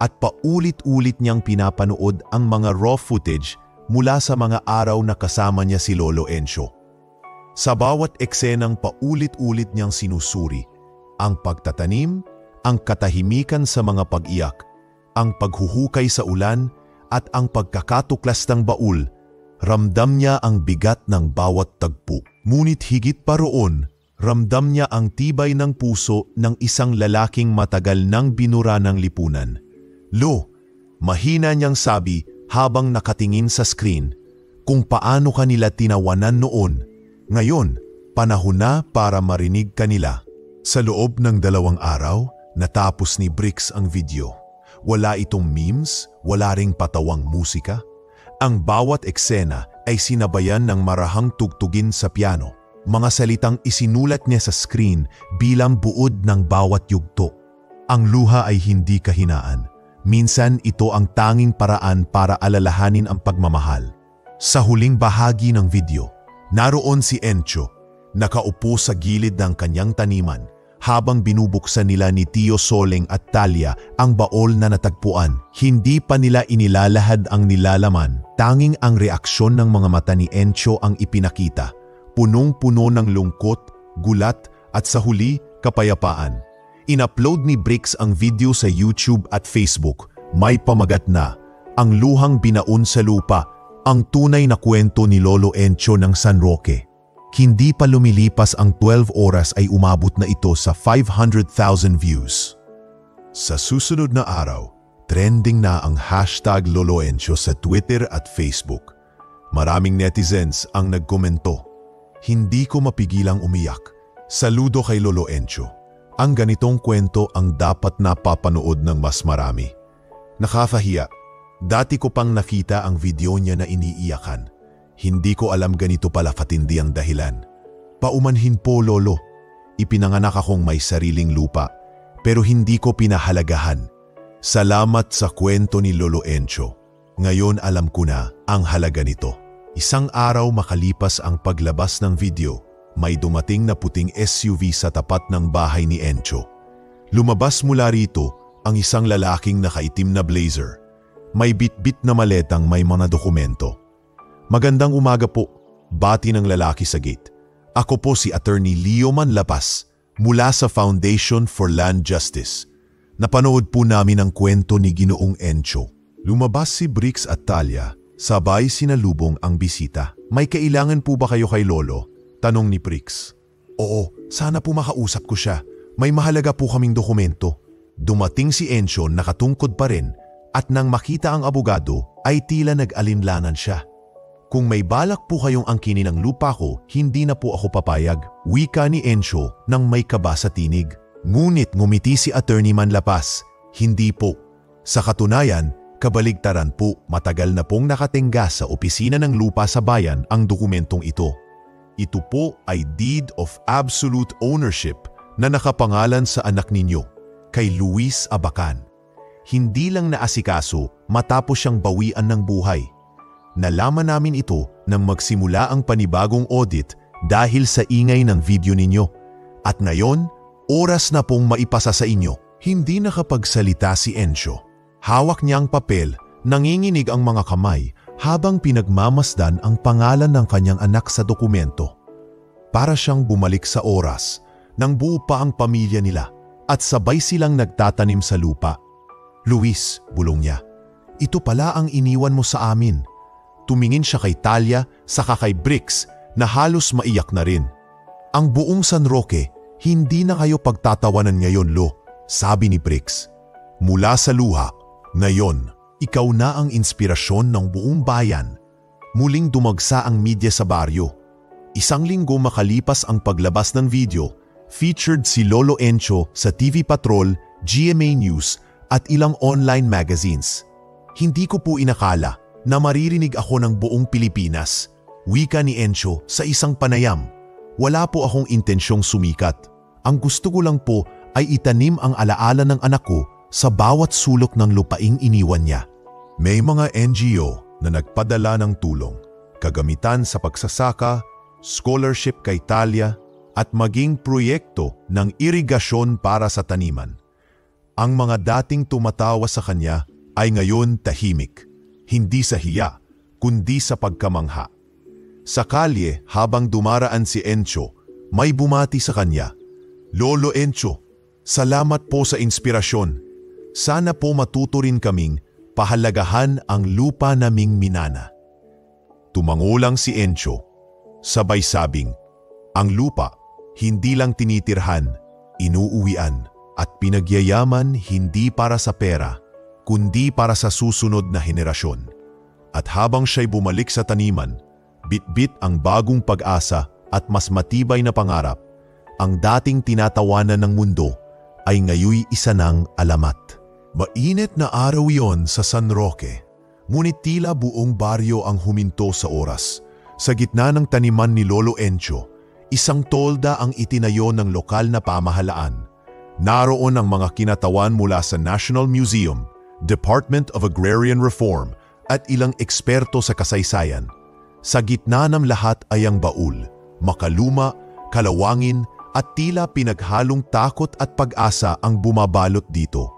at paulit-ulit niyang pinapanood ang mga raw footage mula sa mga araw na kasama niya si Lolo Encho. Sa bawat eksenang paulit-ulit niyang sinusuri, ang pagtatanim, ang katahimikan sa mga pag-iyak, ang paghuhukay sa ulan, at ang pagkakatuklas ng baul, ramdam niya ang bigat ng bawat tagpo. Ngunit higit pa roon, Ramdam niya ang tibay ng puso ng isang lalaking matagal nang binura ng lipunan. Lo, mahina niyang sabi habang nakatingin sa screen, kung paano kanila tinawanan noon. Ngayon, panahon na para marinig kanila. Sa loob ng 2 araw, natapos ni Bricks ang video. Wala itong memes, wala ring patawang musika. Ang bawat eksena ay sinabayan ng marahang tugtugin sa piano. Mga salitang isinulat niya sa screen bilang buod ng bawat yugto. Ang luha ay hindi kahinaan. Minsan ito ang tanging paraan para alalahanin ang pagmamahal. Sa huling bahagi ng video, naroon si Encho, nakaupo sa gilid ng kanyang taniman habang binubuksan nila ni Tio Soleng at Talia ang baol na natagpuan. Hindi pa nila inilalahad ang nilalaman, tanging ang reaksyon ng mga mata ni Encho ang ipinakita. Punong-puno ng lungkot, gulat at sa huli, kapayapaan. In-upload ni Bricks ang video sa YouTube at Facebook. May pamagat na, ang luhang binaon sa lupa, ang tunay na kwento ni Lolo Encho ng San Roque. Hindi pa lumilipas ang 12 oras ay umabot na ito sa 500,000 views. Sa susunod na araw, trending na ang hashtag Lolo Encho sa Twitter at Facebook. Maraming netizens ang nagkomento. Hindi ko mapigilang umiyak. Saludo kay Lolo Encho. Ang ganitong kwento ang dapat napapanood ng mas marami. Nakakahiya. Dati ko pang nakita ang video niya na iniiyakan. Hindi ko alam ganito pala katindi ang dahilan. Paumanhin po, Lolo. Ipinanganak akong may sariling lupa, pero hindi ko pinahalagahan. Salamat sa kwento ni Lolo Encho. Ngayon alam ko na ang halaga nito. Isang araw makalipas ang paglabas ng video, may dumating na puting SUV sa tapat ng bahay ni Encho. Lumabas mula rito ang isang lalaking nakaitim na blazer. May bitbit na maletang may mga dokumento. Magandang umaga po, bati ng lalaki sa gate. Ako po si Attorney Leo Manlapas mula sa Foundation for Land Justice. Napanood po namin ang kwento ni Ginoong Encho. Lumabas si Bricks at Talia, sabay sinalubong ang bisita. May kailangan po ba kayo kay Lolo? Tanong ni Bricks. Oo, sana po makausap ko siya. May mahalaga po kaming dokumento. Dumating si Encho nakatungkod pa rin at nang makita ang abogado ay tila nag-alinlangan siya. Kung may balak po kayong angkinin ang lupa ko, hindi na po ako papayag. Wika ni Encho nang may kaba sa tinig. Ngunit ngumiti si Attorney Manlapas. Hindi po. Sa katunayan, kabaligtaran po, matagal na pong nakatingga sa opisina ng lupa sa bayan ang dokumentong ito. Ito po ay Deed of Absolute Ownership na nakapangalan sa anak ninyo, kay Luis Abacan. Hindi lang naasikaso matapos siyang bawian ng buhay. Nalaman namin ito nang magsimula ang panibagong audit dahil sa ingay ng video ninyo. At ngayon, oras na pong maipasa sa inyo. Hindi nakapagsalita si Encho. Hawak niya ang papel, nanginginig ang mga kamay habang pinagmamasdan ang pangalan ng kanyang anak sa dokumento. Para siyang bumalik sa oras nang buo pa ang pamilya nila at sabay silang nagtatanim sa lupa. Luis, bulong niya, ito pala ang iniwan mo sa amin. Tumingin siya kay Talia saka kay Bricks na halos maiyak na rin. Ang buong San Roque, hindi na kayo pagtatawanan ngayon, Lo, sabi ni Bricks. Mula sa luha, ngayon, ikaw na ang inspirasyon ng buong bayan. Muling dumagsa ang media sa baryo. Isang linggo makalipas ang paglabas ng video, featured si Lolo Encho sa TV Patrol, GMA News at ilang online magazines. Hindi ko po inakala na maririnig ako ng buong Pilipinas. Wika ni Encho sa isang panayam. Wala po akong intensyong sumikat. Ang gusto ko lang po ay itanim ang alaala ng anak ko sa bawat sulok ng lupaing iniwan niya. May mga NGO na nagpadala ng tulong, kagamitan sa pagsasaka, scholarship kay Talia at maging proyekto ng irigasyon para sa taniman. Ang mga dating tumatawa sa kanya ay ngayon tahimik. Hindi sa hiya, kundi sa pagkamangha. Sa kalye habang dumaraan si Encho, may bumati sa kanya. Lolo Encho, salamat po sa inspirasyon. Sana po matuto rin kaming pahalagahan ang lupa naming minana. Tumangulang si Encho, sabay sabing, ang lupa, hindi lang tinitirhan, inuuwian at pinagyayaman hindi para sa pera, kundi para sa susunod na henerasyon. At habang siya'y bumalik sa taniman, bit-bit ang bagong pag-asa at mas matibay na pangarap, ang dating tinatawanan ng mundo ay ngayoy isa ng alamat. Mainit na araw iyon sa San Roque, ngunit tila buong baryo ang huminto sa oras. Sa gitna ng taniman ni Lolo Encho, isang tolda ang itinayo ng lokal na pamahalaan. Naroon ang mga kinatawan mula sa National Museum, Department of Agrarian Reform at ilang eksperto sa kasaysayan. Sa gitna ng lahat ay ang baul, makaluma, kalawangin at tila pinaghalong takot at pag-asa ang bumabalot dito.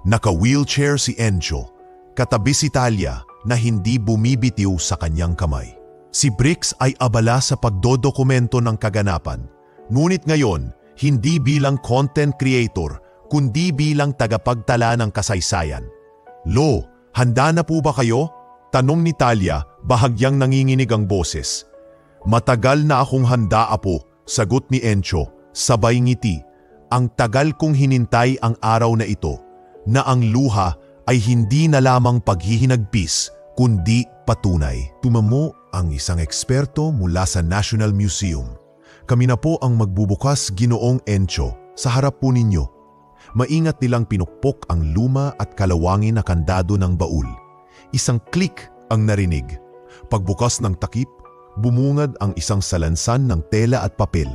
Naka-wheelchair si Encho, katabi si Talia na hindi bumibitiw sa kanyang kamay. Si Brix ay abala sa pagdodokumento ng kaganapan, ngunit ngayon hindi bilang content creator kundi bilang tagapagtala ng kasaysayan. "Lo, handa na po ba kayo?" tanong ni Talia, bahagyang nanginginig ang boses. "Matagal na akong handa, apo," sagot ni Encho, sabay ngiti. "Ang tagal kong hinintay ang araw na ito, na ang luha ay hindi na lamang paghihinagpis, kundi patunay." Tumamo ang isang eksperto mula sa National Museum. "Kami na po ang magbubukas, Ginoong Encho, sa harap po ninyo." Maingat nilang pinukpok ang luma at kalawangin na kandado ng baul. Isang click ang narinig. Pagbukas ng takip, bumungad ang isang salansan ng tela at papel.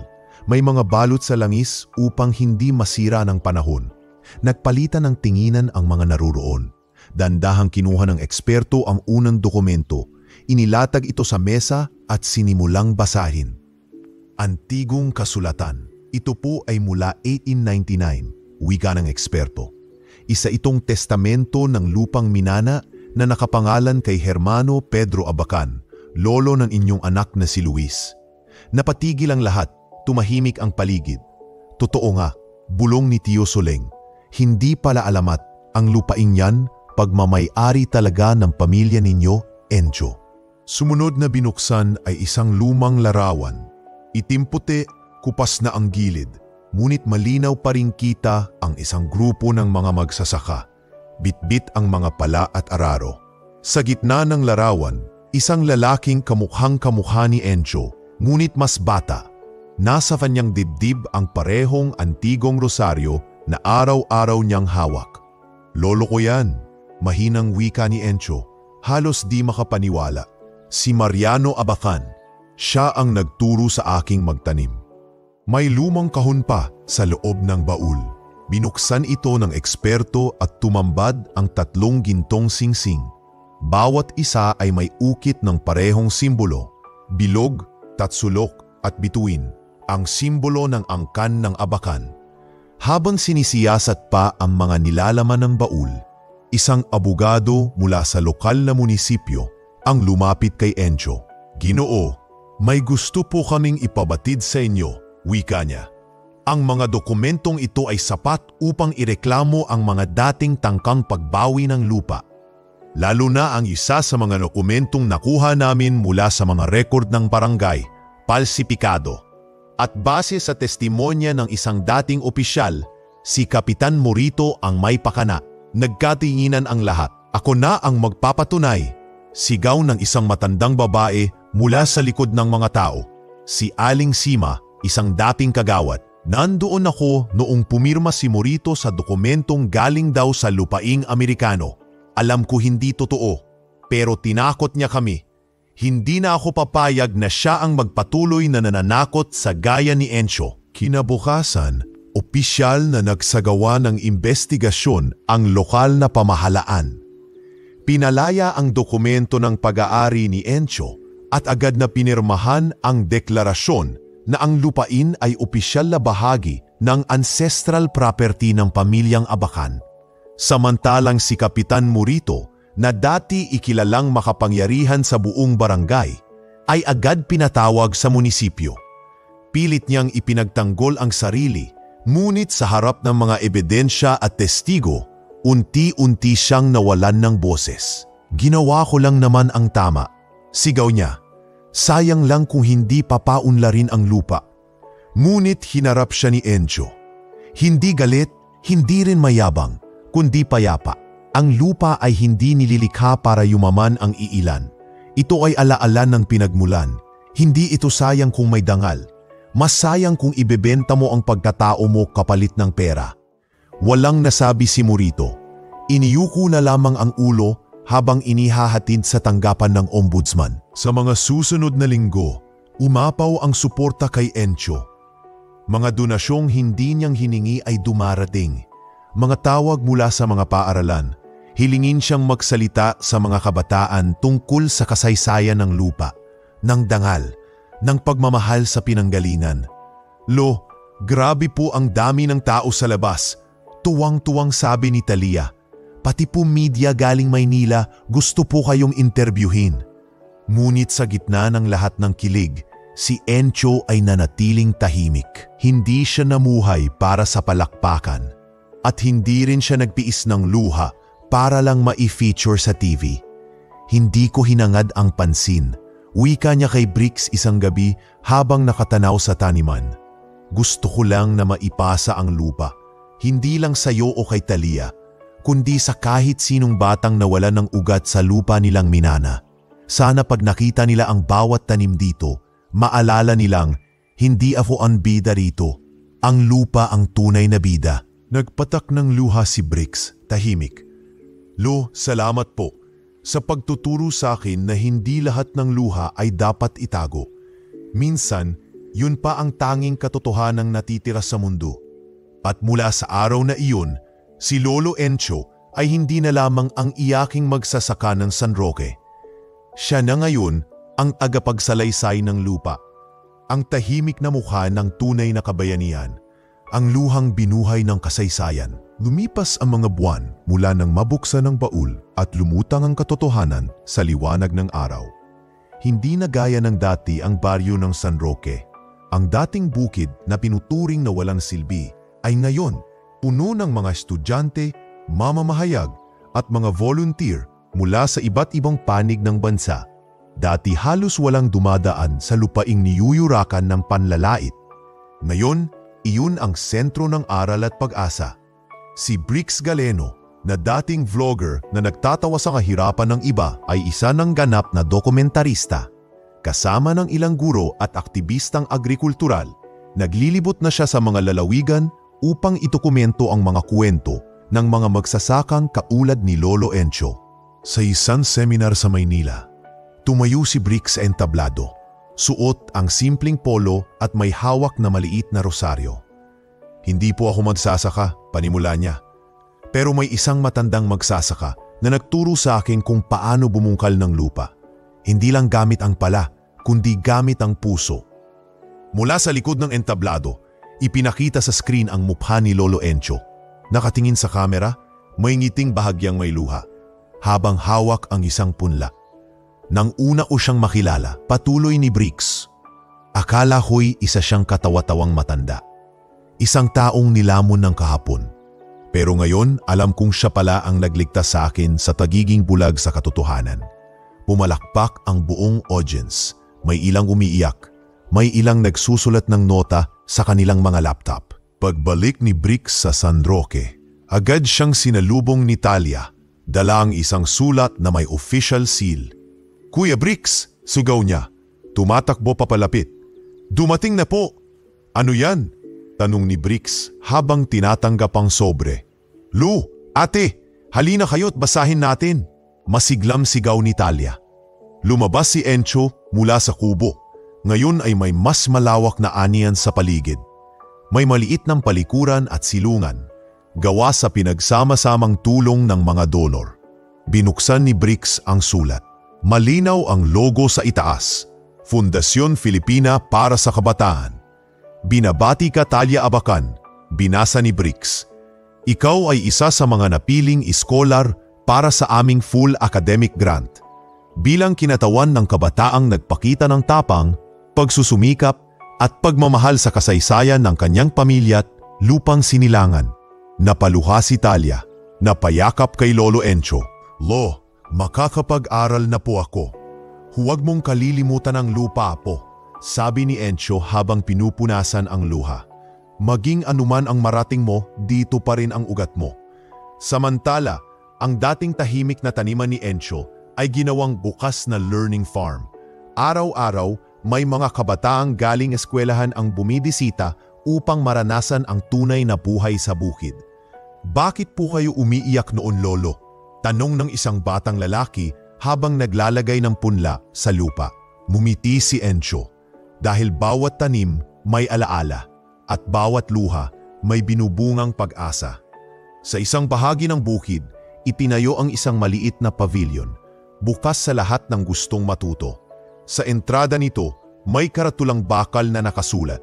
May mga balot sa langis upang hindi masira ng panahon. Nagpalitan ng tinginan ang mga naruroon. Dandahang kinuha ng eksperto ang unang dokumento. Inilatag ito sa mesa at sinimulang basahin. Antigong kasulatan. Ito po ay mula 1899, wika ng eksperto. Isa itong testamento ng lupang Minana na nakapangalan kay Hermano Pedro Abacan, lolo ng inyong anak na si Luis. Napatigil ang lahat, tumahimik ang paligid. Totoo nga, bulong ni Tio Soleng. Hindi pala alamat, ang lupaing yan, pagmamay-ari talaga ng pamilya ninyo, Encho. Sumunod na binuksan ay isang lumang larawan. Itim-puti, kupas na ang gilid, ngunit malinaw pa rin kita ang isang grupo ng mga magsasaka. Bit-bit ang mga pala at araro. Sa gitna ng larawan, isang lalaking kamukhang-kamukha ni Encho, ngunit mas bata. Nasa kanyang dibdib ang parehong antigong rosaryo na araw-araw niyang hawak. "Lolo ko yan," mahinang wika ni Encho, halos di makapaniwala. "Si Mariano Abacan, siya ang nagturo sa aking magtanim." May lumang kahon pa sa loob ng baul. Binuksan ito ng eksperto at tumambad ang 3 gintong singsing. Bawat isa ay may ukit ng parehong simbolo, bilog, tatsulok at bituin, ang simbolo ng angkan ng Abacan. Habang sinisiyasat pa ang mga nilalaman ng baul, isang abogado mula sa lokal na munisipyo ang lumapit kay Encho. "Ginoo, may gusto po kaming ipabatid sa inyo," wika niya. "Ang mga dokumentong ito ay sapat upang ireklamo ang mga dating tangkang pagbawi ng lupa. Lalo na ang isa sa mga dokumentong nakuha namin mula sa mga rekord ng barangay, palsipikado. At base sa testimonya ng isang dating opisyal, si Kapitan Morito ang may pakana. Nagkatinginan ang lahat. "Ako na ang magpapatunay," sigaw ng isang matandang babae mula sa likod ng mga tao. Si Aling Sima, isang dating kagawad. "Nandoon ako noong pumirma si Morito sa dokumentong galing daw sa lupaing Amerikano. Alam ko hindi totoo, pero tinakot niya kami. Hindi na ako papayag na siya ang magpatuloy na nananakot sa gaya ni Encho." Kinabukasan, opisyal na nagsagawa ng investigasyon ang lokal na pamahalaan. Pinalaya ang dokumento ng pag-aari ni Encho at agad na pinirmahan ang deklarasyon na ang lupain ay opisyal na bahagi ng ancestral property ng pamilyang Abacan. Samantalang si Kapitan Morito, na dati ikilalang makapangyarihan sa buong barangay, ay agad pinatawag sa munisipyo. Pilit niyang ipinagtanggol ang sarili, ngunit sa harap ng mga ebidensya at testigo, unti-unti siyang nawalan ng boses. "Ginawa ko lang naman ang tama," sigaw niya. "Sayang lang kung hindi papaunlarin ang lupa. Ngunit hinarap siya ni Encho. Hindi galit, hindi rin mayabang, kundi payapa. Ang lupa ay hindi nililikha para yumaman ang iilan. Ito ay alaala ng pinagmulan. Hindi ito sayang kung may dangal. Mas sayang kung ibebenta mo ang pagkatao mo kapalit ng pera. Walang nasabi si Morito. Iniyuko na lamang ang ulo habang inihahatid sa tanggapan ng ombudsman. Sa mga susunod na linggo, umapaw ang suporta kay Encho. Mga donasyong hindi niyang hiningi ay dumarating. Mga tawag mula sa mga paaralan. Hilingin siyang magsalita sa mga kabataan tungkol sa kasaysayan ng lupa, ng dangal, ng pagmamahal sa pinanggalingan. Lo, grabe po ang dami ng tao sa labas. Tuwang-tuwang sabi ni Talia. Pati po media galing Maynila gusto po kayong interbyuhin. Ngunit sa gitna ng lahat ng kilig, si Encho ay nanatiling tahimik. Hindi siya namuhay para sa palakpakan. At hindi rin siya nagpiis ng luha para lang ma-feature sa TV. Hindi ko hinangad ang pansin. Wika niya kay Brix isang gabi habang nakatanaw sa taniman. Gusto ko lang na maipasa ang lupa. Hindi lang sa'yo o kay Talia, kundi sa kahit sinong batang nawala ng ugat sa lupa nilang minana. Sana pag nakita nila ang bawat tanim dito, maalala nilang, hindi ako ang bida rito. Ang lupa ang tunay na bida. Nagpatak ng luha si Brix, tahimik. Lo, salamat po sa pagtuturo sa akin na hindi lahat ng luha ay dapat itago. Minsan, yun pa ang tanging katotohanang natitira sa mundo. At mula sa araw na iyon, si Lolo Encho ay hindi na lamang ang iyaking magsasaka ng San Roque. Siya na ngayon ang tagapagsalaysay ng lupa. Ang tahimik na mukha ng tunay na kabayanihan. Ang luhang binuhay ng kasaysayan. Lumipas ang mga buwan mula nang mabuksan ang baul at lumutang ang katotohanan sa liwanag ng araw. Hindi na gaya ng dati ang baryo ng San Roque. Ang dating bukid na pinuturing na walang silbi ay ngayon puno ng mga estudyante, mamamahayag at mga volunteer mula sa iba't ibang panig ng bansa. Dati halos walang dumadaan sa lupaing niyuyurakan ng panlalait. Ngayon, iyon ang sentro ng aral at pag-asa. Si Brix Galeno, na dating vlogger na nagtatawa sa kahirapan ng iba, ay isa ng ganap na dokumentarista. Kasama ng ilang guro at aktivistang agrikultural, naglilibot na siya sa mga lalawigan upang itokumento ang mga kwento ng mga magsasakang kaulad ni Lolo Encho. Sa isang seminar sa Maynila, tumayo si Brix sa entablado. Suot ang simpleng polo at may hawak na maliit na rosaryo. Hindi po ako magsasaka, panimula niya. Pero may isang matandang magsasaka na nagturo sa akin kung paano bumungkal ng lupa. Hindi lang gamit ang pala, kundi gamit ang puso. Mula sa likod ng entablado, ipinakita sa screen ang mukha ni Lolo Encho. Nakatingin sa kamera, may ngiting bahagyang may luha, habang hawak ang isang punla. Nang una ko siyang makilala, patuloy ni Brix. Akala ko'y isa siyang katawa-tawang matanda. Isang taong nilamon ng kahapon. Pero ngayon, alam kong siya pala ang nagligtas sa akin sa pagiging bulag sa katotohanan. Pumalakpak ang buong audience. May ilang umiiyak. May ilang nagsusulat ng nota sa kanilang mga laptop. Pagbalik ni Brix sa San Roque, agad siyang sinalubong ni Talia. Dala ang isang sulat na may official seal. Kuya Brix, sugaw niya. Tumatakbo papalapit. Dumating na po. Ano yan? Tanong ni Brix habang tinatanggap ang sobre. Lu, ate, halina kayo't basahin natin. Masiglam sigaw ni Talia. Lumabas si Encho mula sa kubo. Ngayon ay may mas malawak na anihan sa paligid. May maliit ng palikuran at silungan, gawa sa pinagsama-samang tulong ng mga donor. Binuksan ni Brix ang sulat. Malinaw ang logo sa itaas, Fundasyon Filipina para sa Kabataan. Binabati ka Talia Abacan, binasa ni Brix. Ikaw ay isa sa mga napiling iskolar para sa aming full academic grant. Bilang kinatawan ng kabataang nagpakita ng tapang, pagsusumikap at pagmamahal sa kasaysayan ng kanyang pamilya at lupang sinilangan. Napaluha si Talia, napayakap kay Lolo Encho. Lo, makakapag-aral na po ako. Huwag mong kalilimutan ang lupa po. sabi ni Encho habang pinupunasan ang luha. Maging anuman ang marating mo, dito pa rin ang ugat mo. Samantala, ang dating tahimik na taniman ni Encho ay ginawang bukas na learning farm. Araw-araw, may mga kabataang galing eskwelahan ang bumibisita upang maranasan ang tunay na buhay sa bukid. Bakit po kayo umiiyak noon, Lolo? Tanong ng isang batang lalaki habang naglalagay ng punla sa lupa. Mumiti si Encho dahil bawat tanim may alaala at bawat luha may binubungang pag-asa. Sa isang bahagi ng bukid, itinayo ang isang maliit na pavilion, bukas sa lahat ng gustong matuto. Sa entrada nito, may karatulang bakal na nakasulat,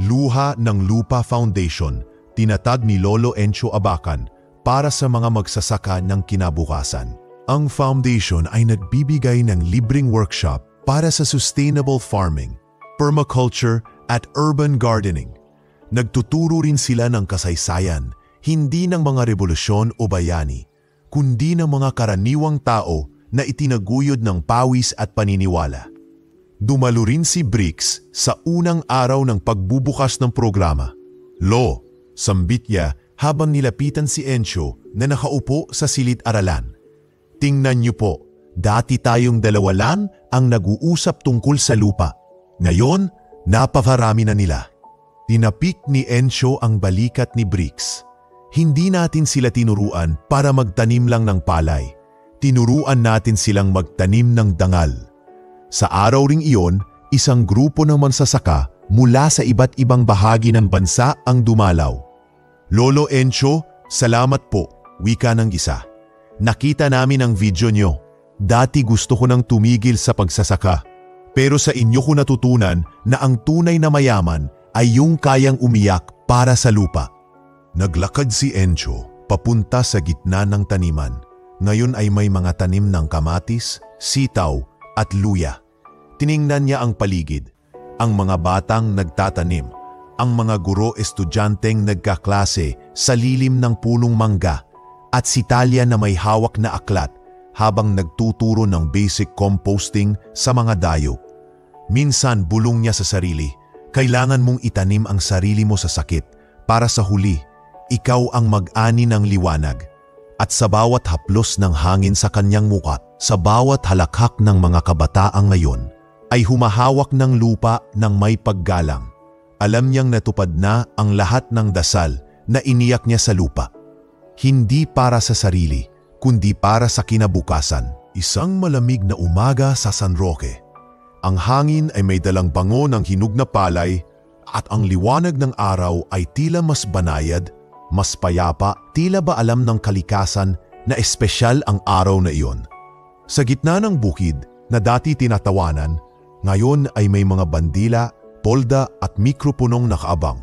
Luha ng Lupa Foundation, tinatag ni Lolo Encho Abacan para sa mga magsasaka ng kinabukasan. Ang foundation ay nagbibigay ng libreng workshop para sa sustainable farming, permaculture at urban gardening. Nagtuturo rin sila ng kasaysayan, hindi ng mga revolusyon o bayani, kundi ng mga karaniwang tao na itinaguyod ng pawis at paniniwala. Dumalo rin si Brix sa unang araw ng pagbubukas ng programa. Lo, sambit niya habang nilapitan si Encho na nakaupo sa silid-aralan. Tingnan niyo po, dati tayong dalawa lang ang nag-uusap tungkol sa lupa. Ngayon, napakarami na nila. Tinapik ni Encho ang balikat ni Brix. Hindi natin sila tinuruan para magtanim lang ng palay. Tinuruan natin silang magtanim ng dangal. Sa araw ring iyon, isang grupo ng mansasaka mula sa iba't ibang bahagi ng bansa ang dumalaw. Lolo Encho, salamat po, wika ng isa. Nakita namin ang video nyo. Dati gusto ko nang tumigil sa pagsasaka. Pero sa inyo ko natutunan na ang tunay na mayaman ay yung kayang umiyak para sa lupa. Naglakad si Encho papunta sa gitna ng taniman. Ngayon ay may mga tanim ng kamatis, sitaw at luya. Tiningnan niya ang paligid. Ang mga batang nagtatanim. Ang mga guro-estudyanteng nagkaklase sa lilim ng punong mangga. At si Talia na may hawak na aklat habang nagtuturo ng basic composting sa mga dayo. Minsan bulong niya sa sarili, kailangan mong itanim ang sarili mo sa sakit para sa huli, ikaw ang mag-ani ng liwanag. At sa bawat haplos ng hangin sa kanyang muka, sa bawat halakhak ng mga kabataang ngayon, ay humahawak ng lupa ng may paggalang. Alam niyang natupad na ang lahat ng dasal na iniyak niya sa lupa. Hindi para sa sarili, kundi para sa kinabukasan. Isang malamig na umaga sa San Roque. Ang hangin ay may dalang bango ng hinog na palay at ang liwanag ng araw ay tila mas banayad, mas payapa, tila ba alam ng kalikasan na espesyal ang araw na iyon. Sa gitna ng bukid na dati tinatawanan, ngayon ay may mga bandila, tolda at mikropunong nakaabang.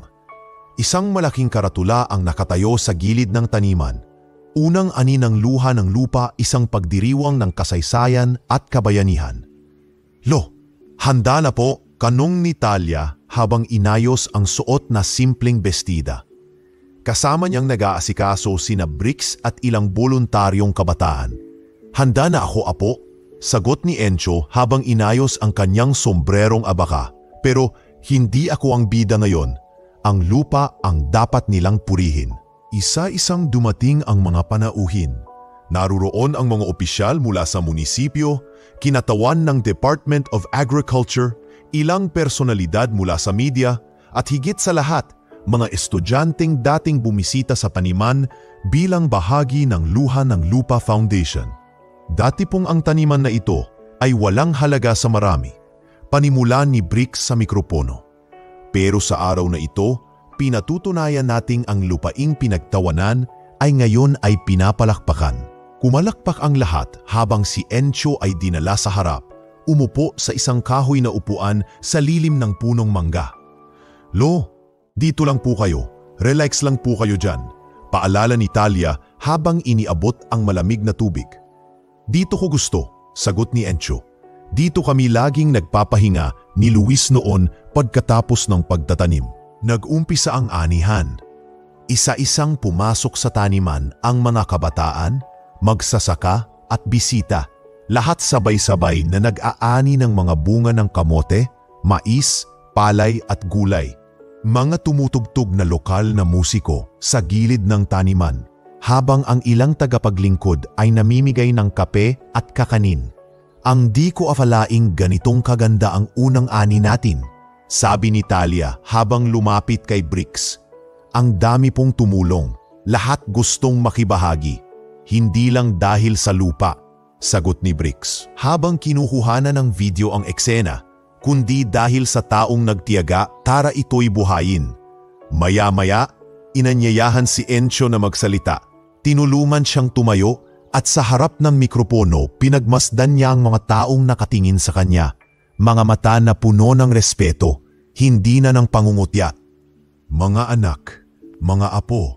Isang malaking karatula ang nakatayo sa gilid ng taniman. Unang ani ng luha ng lupa, isang pagdiriwang ng kasaysayan at kabayanihan. Lo, handa na po, kanong ni Talia habang inayos ang suot na simpleng bestida. Kasama niyang nag-aasikaso sina Brix at ilang voluntaryong kabataan. Handa na ako, apo, sagot ni Encho habang inayos ang kanyang sombrerong abaka. Pero hindi ako ang bida ngayon. Ang lupa ang dapat nilang purihin. Isa-isang dumating ang mga panauhin. Naruroon ang mga opisyal mula sa munisipyo, kinatawan ng Department of Agriculture, ilang personalidad mula sa media, at higit sa lahat, mga estudyanteng dating bumisita sa taniman bilang bahagi ng Luha ng Lupa Foundation. Dati pong ang taniman na ito ay walang halaga sa marami. Panimulan ni Brix sa mikropono. Pero sa araw na ito, pinatutunayan nating ang lupaing pinagtawanan ay ngayon ay pinapalakpakan. Kumalakpak ang lahat habang si Encho ay dinala sa harap, umupo sa isang kahoy na upuan sa lilim ng punong mangga. Lo, dito lang po kayo. Relax lang po kayo dyan. Paalala ni Talia habang iniabot ang malamig na tubig. Dito ko gusto, sagot ni Encho. Dito kami laging nagpapahinga ni Luis noon pagkatapos ng pagtatanim. Nag-umpisa ang anihan. Isa-isang pumasok sa taniman ang mga kabataan, magsasaka at bisita. Lahat sabay-sabay na nag-aani ng mga bunga ng kamote, mais, palay at gulay. Mga tumutugtog na lokal na musiko sa gilid ng taniman, habang ang ilang tagapaglingkod ay namimigay ng kape at kakanin. Ang di ko akalaing ganitong kaganda ang unang ani natin, sabi ni Talia habang lumapit kay Bricks. Ang dami pong tumulong, lahat gustong makibahagi. Hindi lang dahil sa lupa, sagot ni Bricks. Habang kinukuhanan ng video ang eksena, kundi dahil sa taong nagtiyaga para ito'y buhayin. Maya-maya, inanyayahan si Encho na magsalita. Tinulungan siyang tumayo at sa harap ng mikropono pinagmasdan niya ang mga taong nakatingin sa kanya. Mga mata na puno ng respeto, hindi na ng pangungutya. Mga anak, mga apo,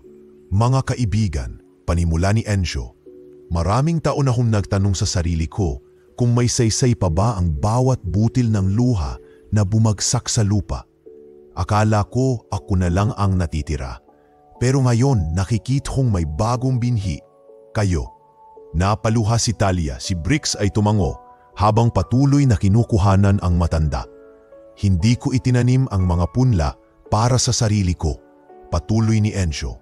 mga kaibigan, panimula ni Encho. Maraming taon akong nagtanong sa sarili ko kung may saysay pa ba ang bawat butil ng luha na bumagsak sa lupa. Akala ko ako na lang ang natitira. Pero ngayon nakikita kong may bagong binhi. Kayo. Napaluha si Talia, si Bricks ay tumango habang patuloy na kinukuhanan ang matanda. Hindi ko itinanim ang mga punla para sa sarili ko, patuloy ni Encho.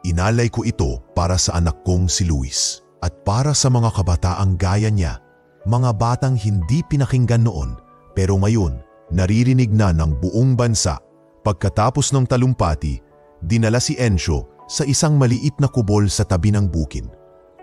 Inalay ko ito para sa anak kong si Luis at para sa mga kabataang gaya niya. Mga batang hindi pinakinggan noon pero ngayon naririnig na ng buong bansa. Pagkatapos ng talumpati, dinala si Encho sa isang maliit na kubol sa tabi ng bukin.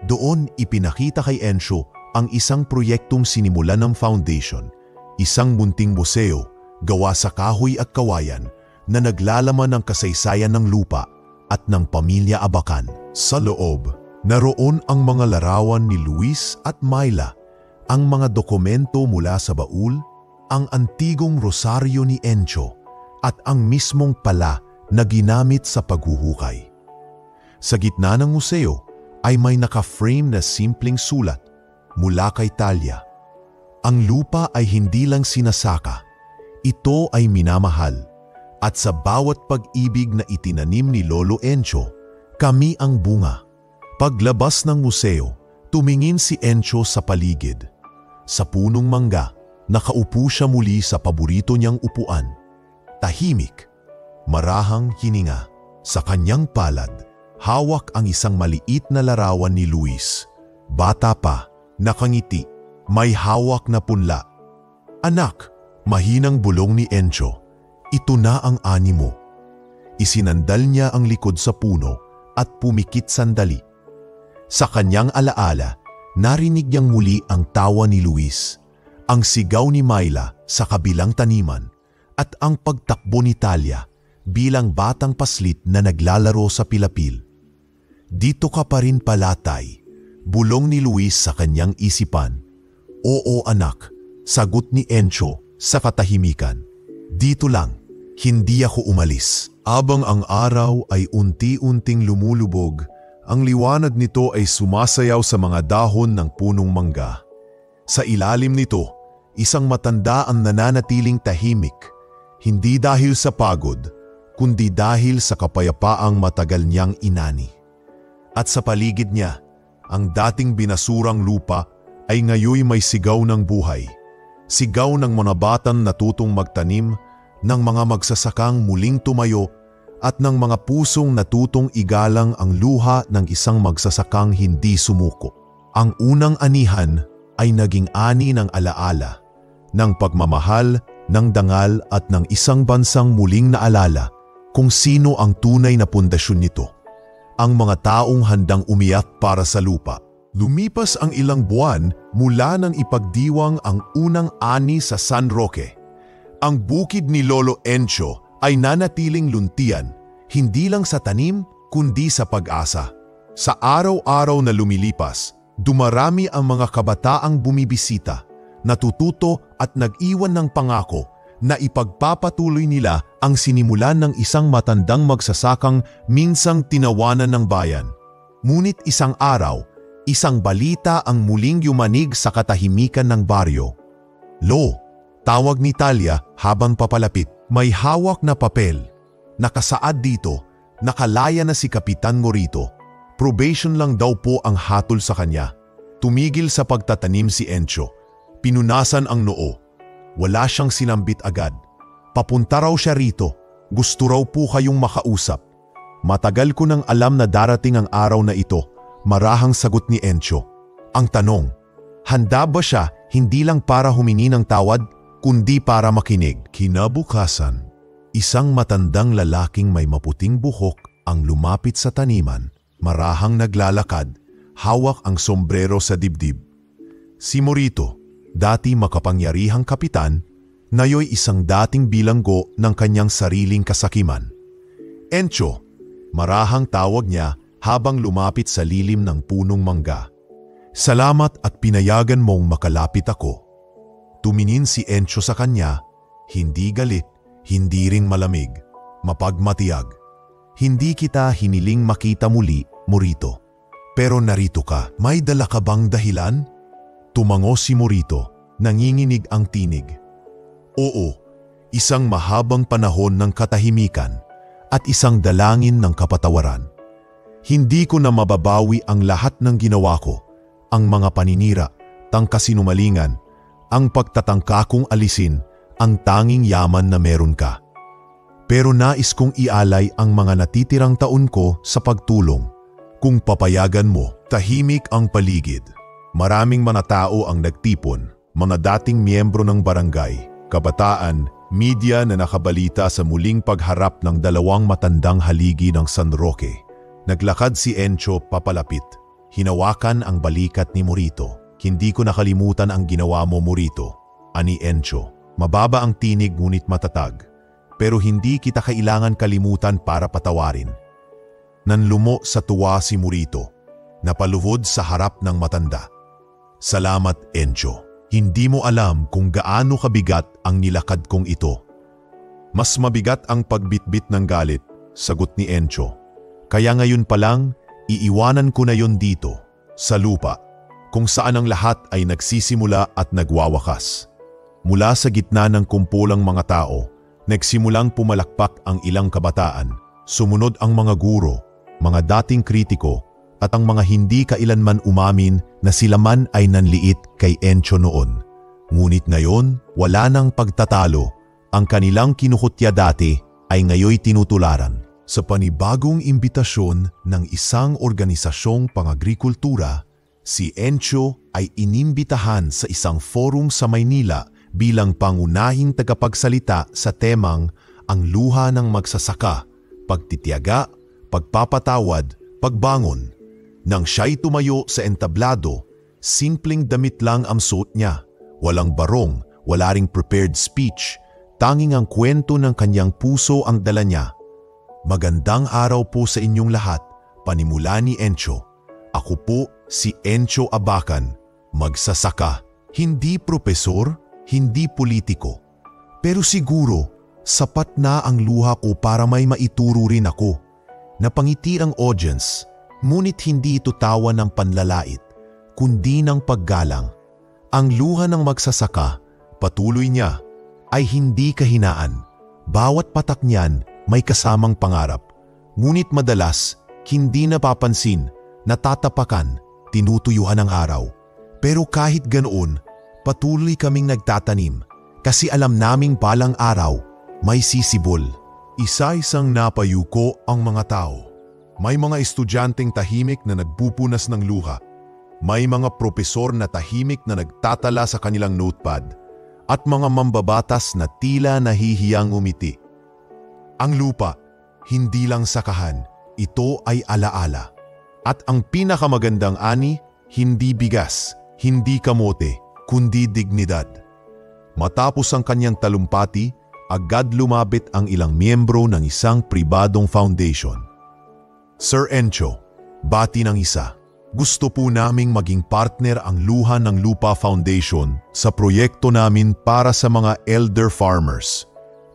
Doon ipinakita kay Encho ang isang proyektong sinimulan ng foundation, isang munting museo gawa sa kahoy at kawayan na naglalaman ng kasaysayan ng lupa at ng pamilya Abacan. Sa loob, naroon ang mga larawan ni Luis at Myla, ang mga dokumento mula sa baul, ang antigong rosaryo ni Encho at ang mismong pala na ginamit sa paghuhukay. Sa gitna ng museo ay may naka-frame na simpleng sulat mula kay Talia. Ang lupa ay hindi lang sinasaka, ito ay minamahal. At sa bawat pag-ibig na itinanim ni Lolo Encho, kami ang bunga. Paglabas ng museo, tumingin si Encho sa paligid. Sa punong mangga, nakaupo siya muli sa paborito niyang upuan. Tahimik, marahang hininga. Sa kanyang palad, hawak ang isang maliit na larawan ni Luis. Bata pa, nakangiti, may hawak na punla. Anak, mahinang bulong ni Encho, ito na ang ani mo. Isinandal niya ang likod sa puno at pumikit sandali. Sa kanyang alaala, narinig niyang muli ang tawa ni Luis, ang sigaw ni Myla sa kabilang taniman at ang pagtakbo ni Talia bilang batang paslit na naglalaro sa pilapil. Dito ka pa rin pala, Tay, bulong ni Luis sa kanyang isipan. Oo anak, sagot ni Encho sa katahimikan. Dito lang, hindi ako umalis. Habang ang araw ay unti-unting lumulubog, ang liwanag nito ay sumasayaw sa mga dahon ng punong mangga. Sa ilalim nito, isang matanda ang nananatiling tahimik, hindi dahil sa pagod, kundi dahil sa kapayapaang matagal niyang inani. At sa paligid niya, ang dating binasurang lupa ay ngayoy may sigaw ng buhay. Sigaw ng mga batang natutong magtanim, ng mga magsasakang muling tumayo, at ng mga pusong natutong igalang ang luha ng isang magsasakang hindi sumuko. Ang unang anihan ay naging ani ng alaala, ng pagmamahal, ng dangal at ng isang bansang muling naalala kung sino ang tunay na pundasyon nito. Ang mga taong handang umiyak para sa lupa. Lumipas ang ilang buwan mula nang ipagdiwang ang unang ani sa San Roque. Ang bukid ni Lolo Encho ay nanatiling luntian, hindi lang sa tanim kundi sa pag-asa. Sa araw-araw na lumilipas, dumarami ang mga kabataang bumibisita, natututo at nag-iwan ng pangako na ipagpapatuloy nila ang sinimulan ng isang matandang magsasakang minsang tinawanan ng bayan. Ngunit isang araw, isang balita ang muling yumanig sa katahimikan ng baryo. Lo, tawag ni Talia habang papalapit. May hawak na papel. Nakasaad dito, nakalaya na si Kapitan Morito. Probation lang daw po ang hatol sa kanya. Tumigil sa pagtatanim si Encho. Pinunasan ang noo. Wala siyang sinambit agad. Papunta raw siya rito. Gusto raw po kayong makausap. Matagal ko nang alam na darating ang araw na ito, marahang sagot ni Encho. Ang tanong, handa ba siya hindi lang para humingi ng tawad, kundi para makinig? Kinabukasan, isang matandang lalaking may maputing buhok ang lumapit sa taniman, marahang naglalakad, hawak ang sombrero sa dibdib. Si Morito, dati makapangyarihang kapitan, ngayoy isang dating bilanggo ng kanyang sariling kasakiman. Encho, marahang tawag niya habang lumapit sa lilim ng punong mangga. Salamat at pinayagan mong makalapit ako. Tumingin si Encho sa kanya, hindi galit, hindi ring malamig, mapagmatiyag. Hindi kita hiniling makita muli, Morito. Pero narito ka, may dala ka bang dahilan? Tumango si Morito, nanginginig ang tinig. Oo, isang mahabang panahon ng katahimikan at isang dalangin ng kapatawaran. Hindi ko na mababawi ang lahat ng ginawa ko, ang mga paninira, tangkasinungalingan, ang pagtatangka kong alisin ang tanging yaman na meron ka. Pero nais kong ialay ang mga natitirang taon ko sa pagtulong. Kung papayagan mo, tahimik ang paligid. Maraming mga tao ang nagtipon, mga dating miyembro ng barangay, kabataan, media na nakabalita sa muling pagharap ng dalawang matandang haligi ng San Roque. Naglakad si Encho papalapit. Hinawakan ang balikat ni Morito. Hindi ko nakalimutan ang ginawa mo, Morito, ani Encho. Mababa ang tinig ngunit matatag. Pero hindi kita kailangan kalimutan para patawarin. Nanlumo sa tuwa si Morito. Napaluhod sa harap ng matanda. Salamat, Encho. Hindi mo alam kung gaano kabigat ang nilakad kong ito. Mas mabigat ang pagbitbit ng galit, sagot ni Encho. Kaya ngayon pa lang, iiwanan ko na yon dito, sa lupa, kung saan ang lahat ay nagsisimula at nagwawakas. Mula sa gitna ng kumpulang mga tao, nagsimulang pumalakpak ang ilang kabataan, sumunod ang mga guro, mga dating kritiko, at ang mga hindi kailanman umamin na sila man ay nanliit kay Encho noon. Ngunit ngayon, wala nang pagtatalo. Ang kanilang kinukutya dati ay ngayoy tinutularan. Sa panibagong imbitasyon ng isang organisasyong pang-agrikultura, si Encho ay inimbitahan sa isang forum sa Maynila bilang pangunahing tagapagsalita sa temang ang luha ng magsasaka, pagtitiyaga, pagpapatawad, pagbangon. Nang siya'y tumayo sa entablado, simpleng damit lang ang suot niya. Walang barong, wala ring prepared speech, tanging ang kwento ng kanyang puso ang dala niya. Magandang araw po sa inyong lahat, panimula ni Encho. Ako po si Encho Abacan, magsasaka, hindi propesor, hindi politiko. Pero siguro, sapat na ang luha ko para may maituro rin ako. Napangiti ang audience, ngunit hindi ito tawa ng panlalait, kundi ng paggalang. Ang luha ng magsasaka, patuloy niya, ay hindi kahinaan. Bawat patak niyan may kasamang pangarap, ngunit madalas hindi napapansin, natatapakan, tinutuyuhan ng araw. Pero kahit ganoon, patuloy kaming nagtatanim kasi alam naming balang araw may sisibol. Isa-isang napayuko ang mga tao. May mga estudyanteng tahimik na nagpupunas ng luha. May mga propesor na tahimik na nagtatala sa kanilang notepad at mga mambabatas na tila nahihiyang umiti. Ang lupa, hindi lang sakahan, ito ay alaala. At ang pinakamagandang ani, hindi bigas, hindi kamote, kundi dignidad. Matapos ang kanyang talumpati, agad lumapit ang ilang miyembro ng isang pribadong foundation. Sir Encho, bati ng isa. Gusto po naming maging partner ang Luha ng Lupa Foundation sa proyekto namin para sa mga elder farmers.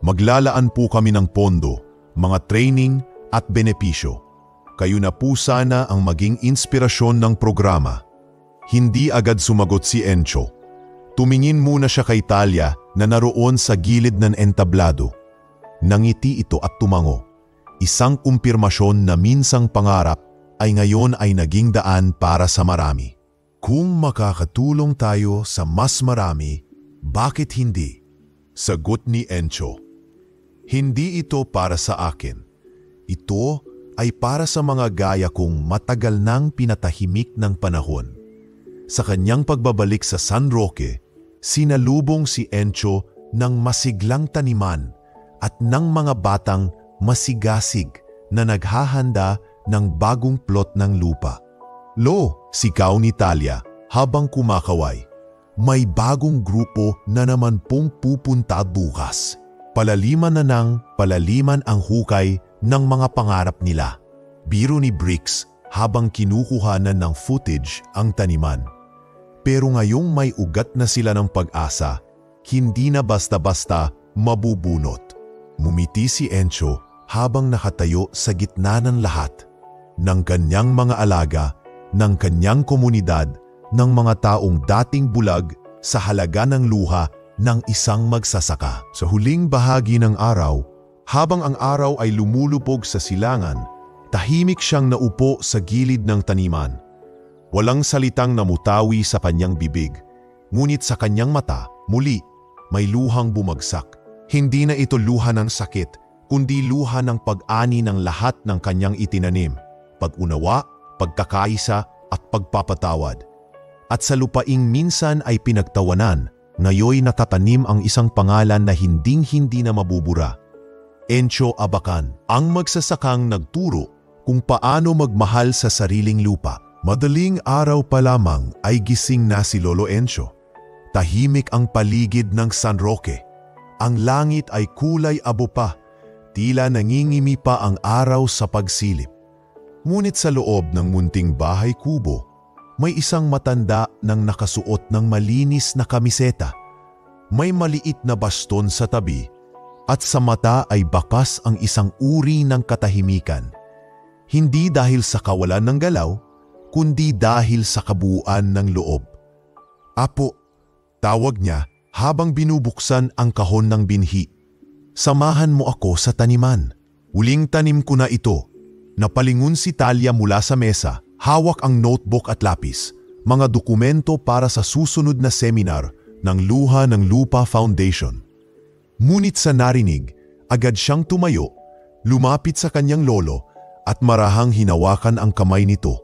Maglalaan po kami ng pondo, mga training at benepisyo. Kayo na po sana ang maging inspirasyon ng programa. Hindi agad sumagot si Encho. Tumingin muna siya kay Talia na naroon sa gilid ng entablado. Nangiti ito at tumango. Isang kumpirmasyon na minsang pangarap ay ngayon ay naging daan para sa marami. Kung makakatulong tayo sa mas marami, bakit hindi? Sagot ni Encho. Hindi ito para sa akin. Ito ay para sa mga gaya kong matagal nang pinatahimik ng panahon. Sa kanyang pagbabalik sa San Roque, sinalubong si Encho ng masiglang taniman at ng mga batang masigasig na naghahanda ng bagong plot ng lupa. Lo, sigaw ni Talia habang kumakaway. May bagong grupo na naman pong pupunta bukas. Palaliman na ng palaliman ang hukay ng mga pangarap nila. Biro ni Bricks habang kinukuhanan ng footage ang taniman. Pero ngayong may ugat na sila ng pag-asa, hindi na basta-basta mabubunot. Mumiti si Encho habang nakatayo sa gitna ng lahat, ng kanyang mga alaga, ng kanyang komunidad, ng mga taong dating bulag sa halaga ng luha ng isang magsasaka. Sa huling bahagi ng araw, habang ang araw ay lumulubog sa silangan, tahimik siyang naupo sa gilid ng taniman. Walang salitang namutawi sa kanyang bibig, ngunit sa kanyang mata, muli, may luhang bumagsak. Hindi na ito luha ng sakit, kundi luha ng pag-ani ng lahat ng kanyang itinanim, pag-unawa, pagkakaisa at pagpapatawad. At sa lupaing minsan ay pinagtawanan, ngayoy natatanim ang isang pangalan na hinding-hindi na mabubura. Encho Abacan, ang magsasakang nagturo kung paano magmahal sa sariling lupa. Madaling araw pa lamang ay gising na si Lolo Encho. Tahimik ang paligid ng San Roque. Ang langit ay kulay abo pa, tila nangingimi pa ang araw sa pagsilip. Ngunit sa loob ng munting bahay kubo, may isang matanda nang nakasuot ng malinis na kamiseta. May maliit na baston sa tabi at sa mata ay bakas ang isang uri ng katahimikan. Hindi dahil sa kawalan ng galaw, kundi dahil sa kabuuan ng loob. Apo, tawag niya habang binubuksan ang kahon ng binhi. Samahan mo ako sa taniman. Huling tanim ko na ito. Napalingon si Talia mula sa mesa. Hawak ang notebook at lapis, mga dokumento para sa susunod na seminar ng Luha ng Lupa Foundation. Ngunit sa narinig, agad siyang tumayo, lumapit sa kanyang lolo at marahang hinawakan ang kamay nito.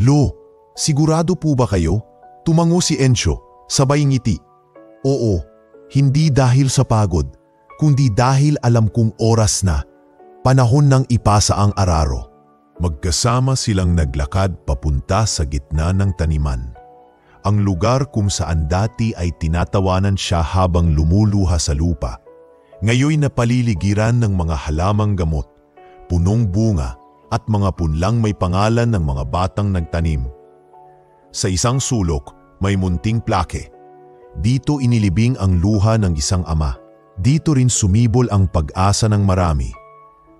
Lo, sigurado po ba kayo? Tumango si Encho, sabay ngiti. Oo, hindi dahil sa pagod, kundi dahil alam kong oras na, panahon ng ipasa ang araro. Magkasama silang naglakad papunta sa gitna ng taniman. Ang lugar kung saan dati ay tinatawanan siya habang lumuluha sa lupa. Ngayoy napaliligiran ng mga halamang gamot, punong bunga at mga punlang may pangalan ng mga batang nagtanim. Sa isang sulok, may munting plake. Dito inilibing ang luha ng isang ama. Dito rin sumibol ang pag-asa ng marami.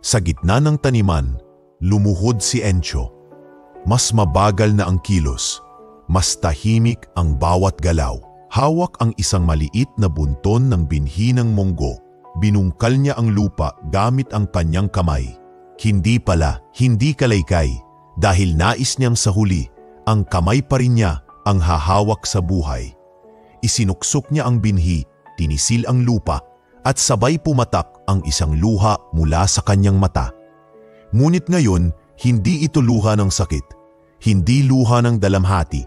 Sa gitna ng taniman, lumuhod si Encho. Mas mabagal na ang kilos, mas tahimik ang bawat galaw. Hawak ang isang maliit na bunton ng binhi ng monggo. Binungkal niya ang lupa gamit ang kanyang kamay. Hindi pala, hindi kalaykay, dahil nais niyang sa huli, ang kamay pa rin niya ang hahawak sa buhay. Isinuksok niya ang binhi, tinisil ang lupa, at sabay pumatak ang isang luha mula sa kanyang mata. Ngunit ngayon, hindi ito luha ng sakit, hindi luha ng dalamhati.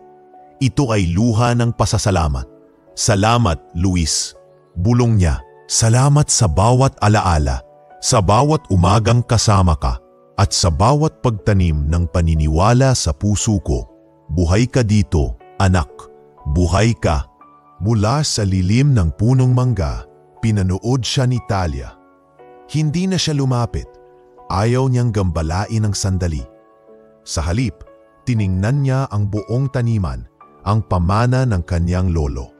Ito ay luha ng pasasalamat. Salamat, Luis. Bulong niya. Salamat sa bawat alaala, sa bawat umagang kasama ka, at sa bawat pagtanim ng paniniwala sa puso ko. Buhay ka dito, anak. Buhay ka. Mula sa lilim ng punong mangga, pinanood siya ni Talia. Hindi na siya lumapit. Ayaw niyang gambalain ang sandali. Sa halip, tiningnan niya ang buong taniman, ang pamana ng kanyang lolo.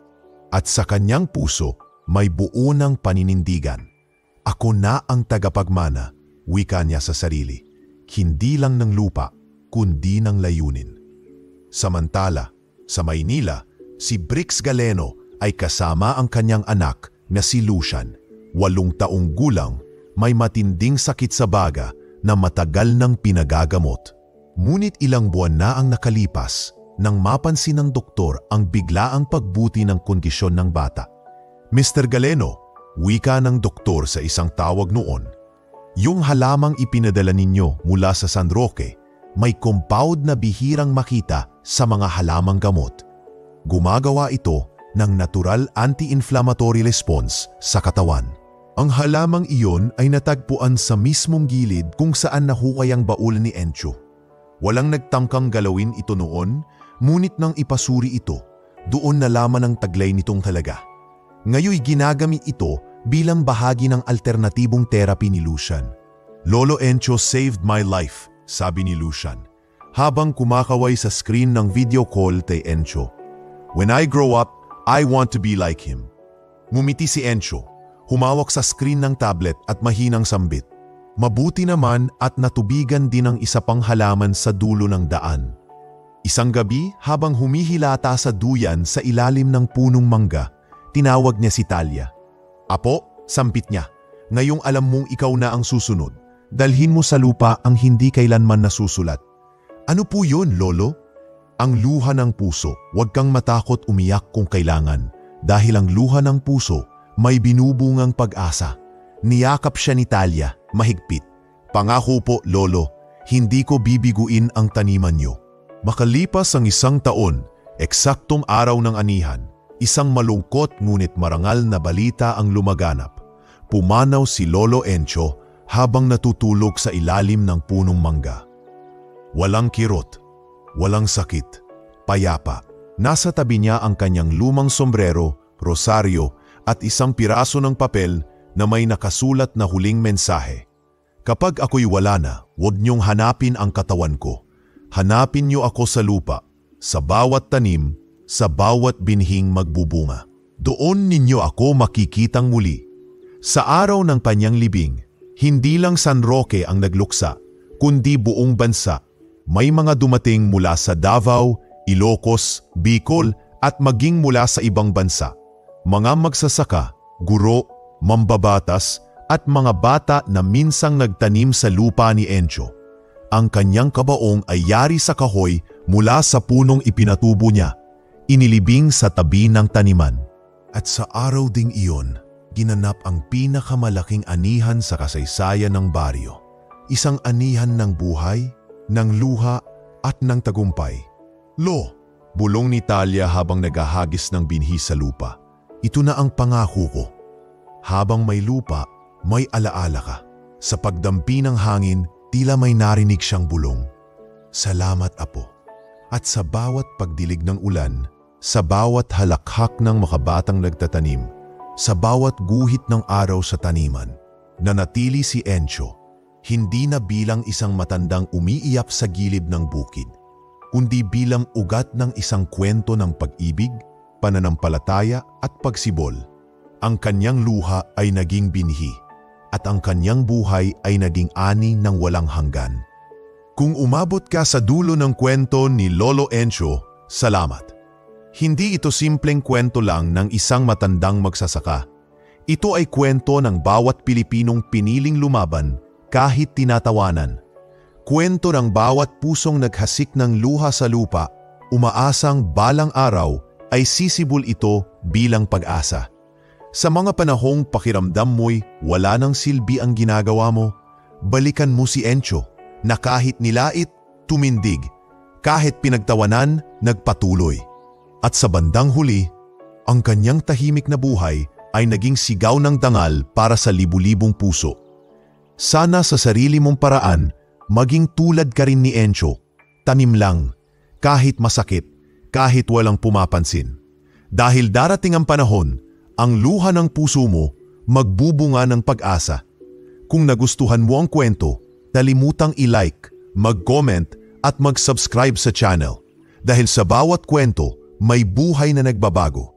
At sa kanyang puso, may buo ng paninindigan. Ako na ang tagapagmana, wika niya sa sarili. Hindi lang ng lupa, kundi ng layunin. Samantala, sa Maynila, si Bricks Galeno ay kasama ang kanyang anak na si Lucian, 8 taong gulang, may matinding sakit sa baga na matagal nang pinagagamot. Ngunit ilang buwan na ang nakalipas nang mapansin ng doktor ang biglaang pagbuti ng kondisyon ng bata. Mr. Galeno, Wika ng doktor sa isang tawag noon. Yung halamang ipinadala ninyo mula sa San Roque, may compound na bihirang makita sa mga halamang gamot. Gumagawa ito ng natural anti-inflammatory response sa katawan. Ang halamang iyon ay natagpuan sa mismong gilid kung saan nahukay ang baul ni Encho. Walang nagtangkang galawin ito noon, ngunit nang ipasuri ito, doon nalaman ang taglay nitong halaga. Ngayoy ginagamit ito bilang bahagi ng alternatibong therapy ni Lucian. Lolo Encho saved my life, sabi ni Lucian, habang kumakaway sa screen ng video call kay Encho. When I grow up, I want to be like him. Ngumiti si Encho, humawak sa screen ng tablet at mahinang sambit. Mabuti naman at natubigan din ang isa pang halaman sa dulo ng daan. Isang gabi habang humihilata sa duyan sa ilalim ng punong mangga, tinawag niya si Talia. Apo, sampit niya, ngayong alam mong ikaw na ang susunod. Dalhin mo sa lupa ang hindi kailanman nasusulat. Ano po yun, Lolo? Ang luha ng puso, huwag kang matakot umiyak kung kailangan. Dahil ang luha ng puso, may binubungang pag-asa. Niyakap siya ni Talia, mahigpit. Pangako po, Lolo, hindi ko bibiguin ang taniman niyo. Makalipas ang 1 taon, eksaktong araw ng anihan, isang malungkot ngunit marangal na balita ang lumaganap. Pumanaw si Lolo Encho habang natutulog sa ilalim ng punong mangga. Walang kirot, walang sakit, payapa. Nasa tabi niya ang kanyang lumang sombrero, rosaryo at isang piraso ng papel na may nakasulat na huling mensahe. Kapag ako'y wala na, huwag niyong hanapin ang katawan ko. Hanapin niyo ako sa lupa, sa bawat tanim, sa bawat binhing magbubunga. Doon ninyo ako makikitang muli. Sa araw ng kanyang libing, hindi lang San Roque ang nagluksa, kundi buong bansa. May mga dumating mula sa Davao, Ilocos, Bicol at maging mula sa ibang bansa. Mga magsasaka, guro, mambabatas at mga bata na minsang nagtanim sa lupa ni Encho. Ang kanyang kabaong ay yari sa kahoy mula sa punong ipinatubo niya, inilibing sa tabi ng taniman. At sa araw ding iyon, ginanap ang pinakamalaking anihan sa kasaysayan ng baryo. Isang anihan ng buhay, ng luha at ng tagumpay. Lo, bulong ni Talia habang naghahagis ng binhi sa lupa. Ito na ang pangako ko. Habang may lupa, may alaala ka. Sa pagdampi ng hangin, tila may narinig siyang bulong. Salamat, Apo. At sa bawat pagdilig ng ulan, sa bawat halakhak ng makabatang nagtatanim, sa bawat guhit ng araw sa taniman, nanatili si Encho, hindi na bilang isang matandang umiiyak sa gilid ng bukid, kundi bilang ugat ng isang kwento ng pag-ibig, pananampalataya at pagsibol. Ang kanyang luha ay naging binhi at ang kanyang buhay ay naging ani ng walang hanggan. Kung umabot ka sa dulo ng kwento ni Lolo Encho, salamat. Hindi ito simpleng kwento lang ng isang matandang magsasaka. Ito ay kwento ng bawat Pilipinong piniling lumaban kahit tinatawanan. Kwento ng bawat pusong naghasik ng luha sa lupa, umaasang balang araw ay sisibol ito bilang pag-asa. Sa mga panahong pakiramdam mo'y wala nang silbi ang ginagawa mo, balikan mo si Encho na kahit nilait, tumindig, kahit pinagtawanan, nagpatuloy. At sa bandang huli, ang kanyang tahimik na buhay ay naging sigaw ng dangal para sa libu-libong puso. Sana sa sarili mong paraan, maging tulad ka rin ni Encho, tanim lang, kahit masakit, kahit walang pumapansin. Dahil darating ang panahon, ang luha ng puso mo magbubunga ng pag-asa. Kung nagustuhan mo ang kwento, kalimutang i-like, mag-comment at mag-subscribe sa channel. Dahil sa bawat kwento, may buhay na nagbabago.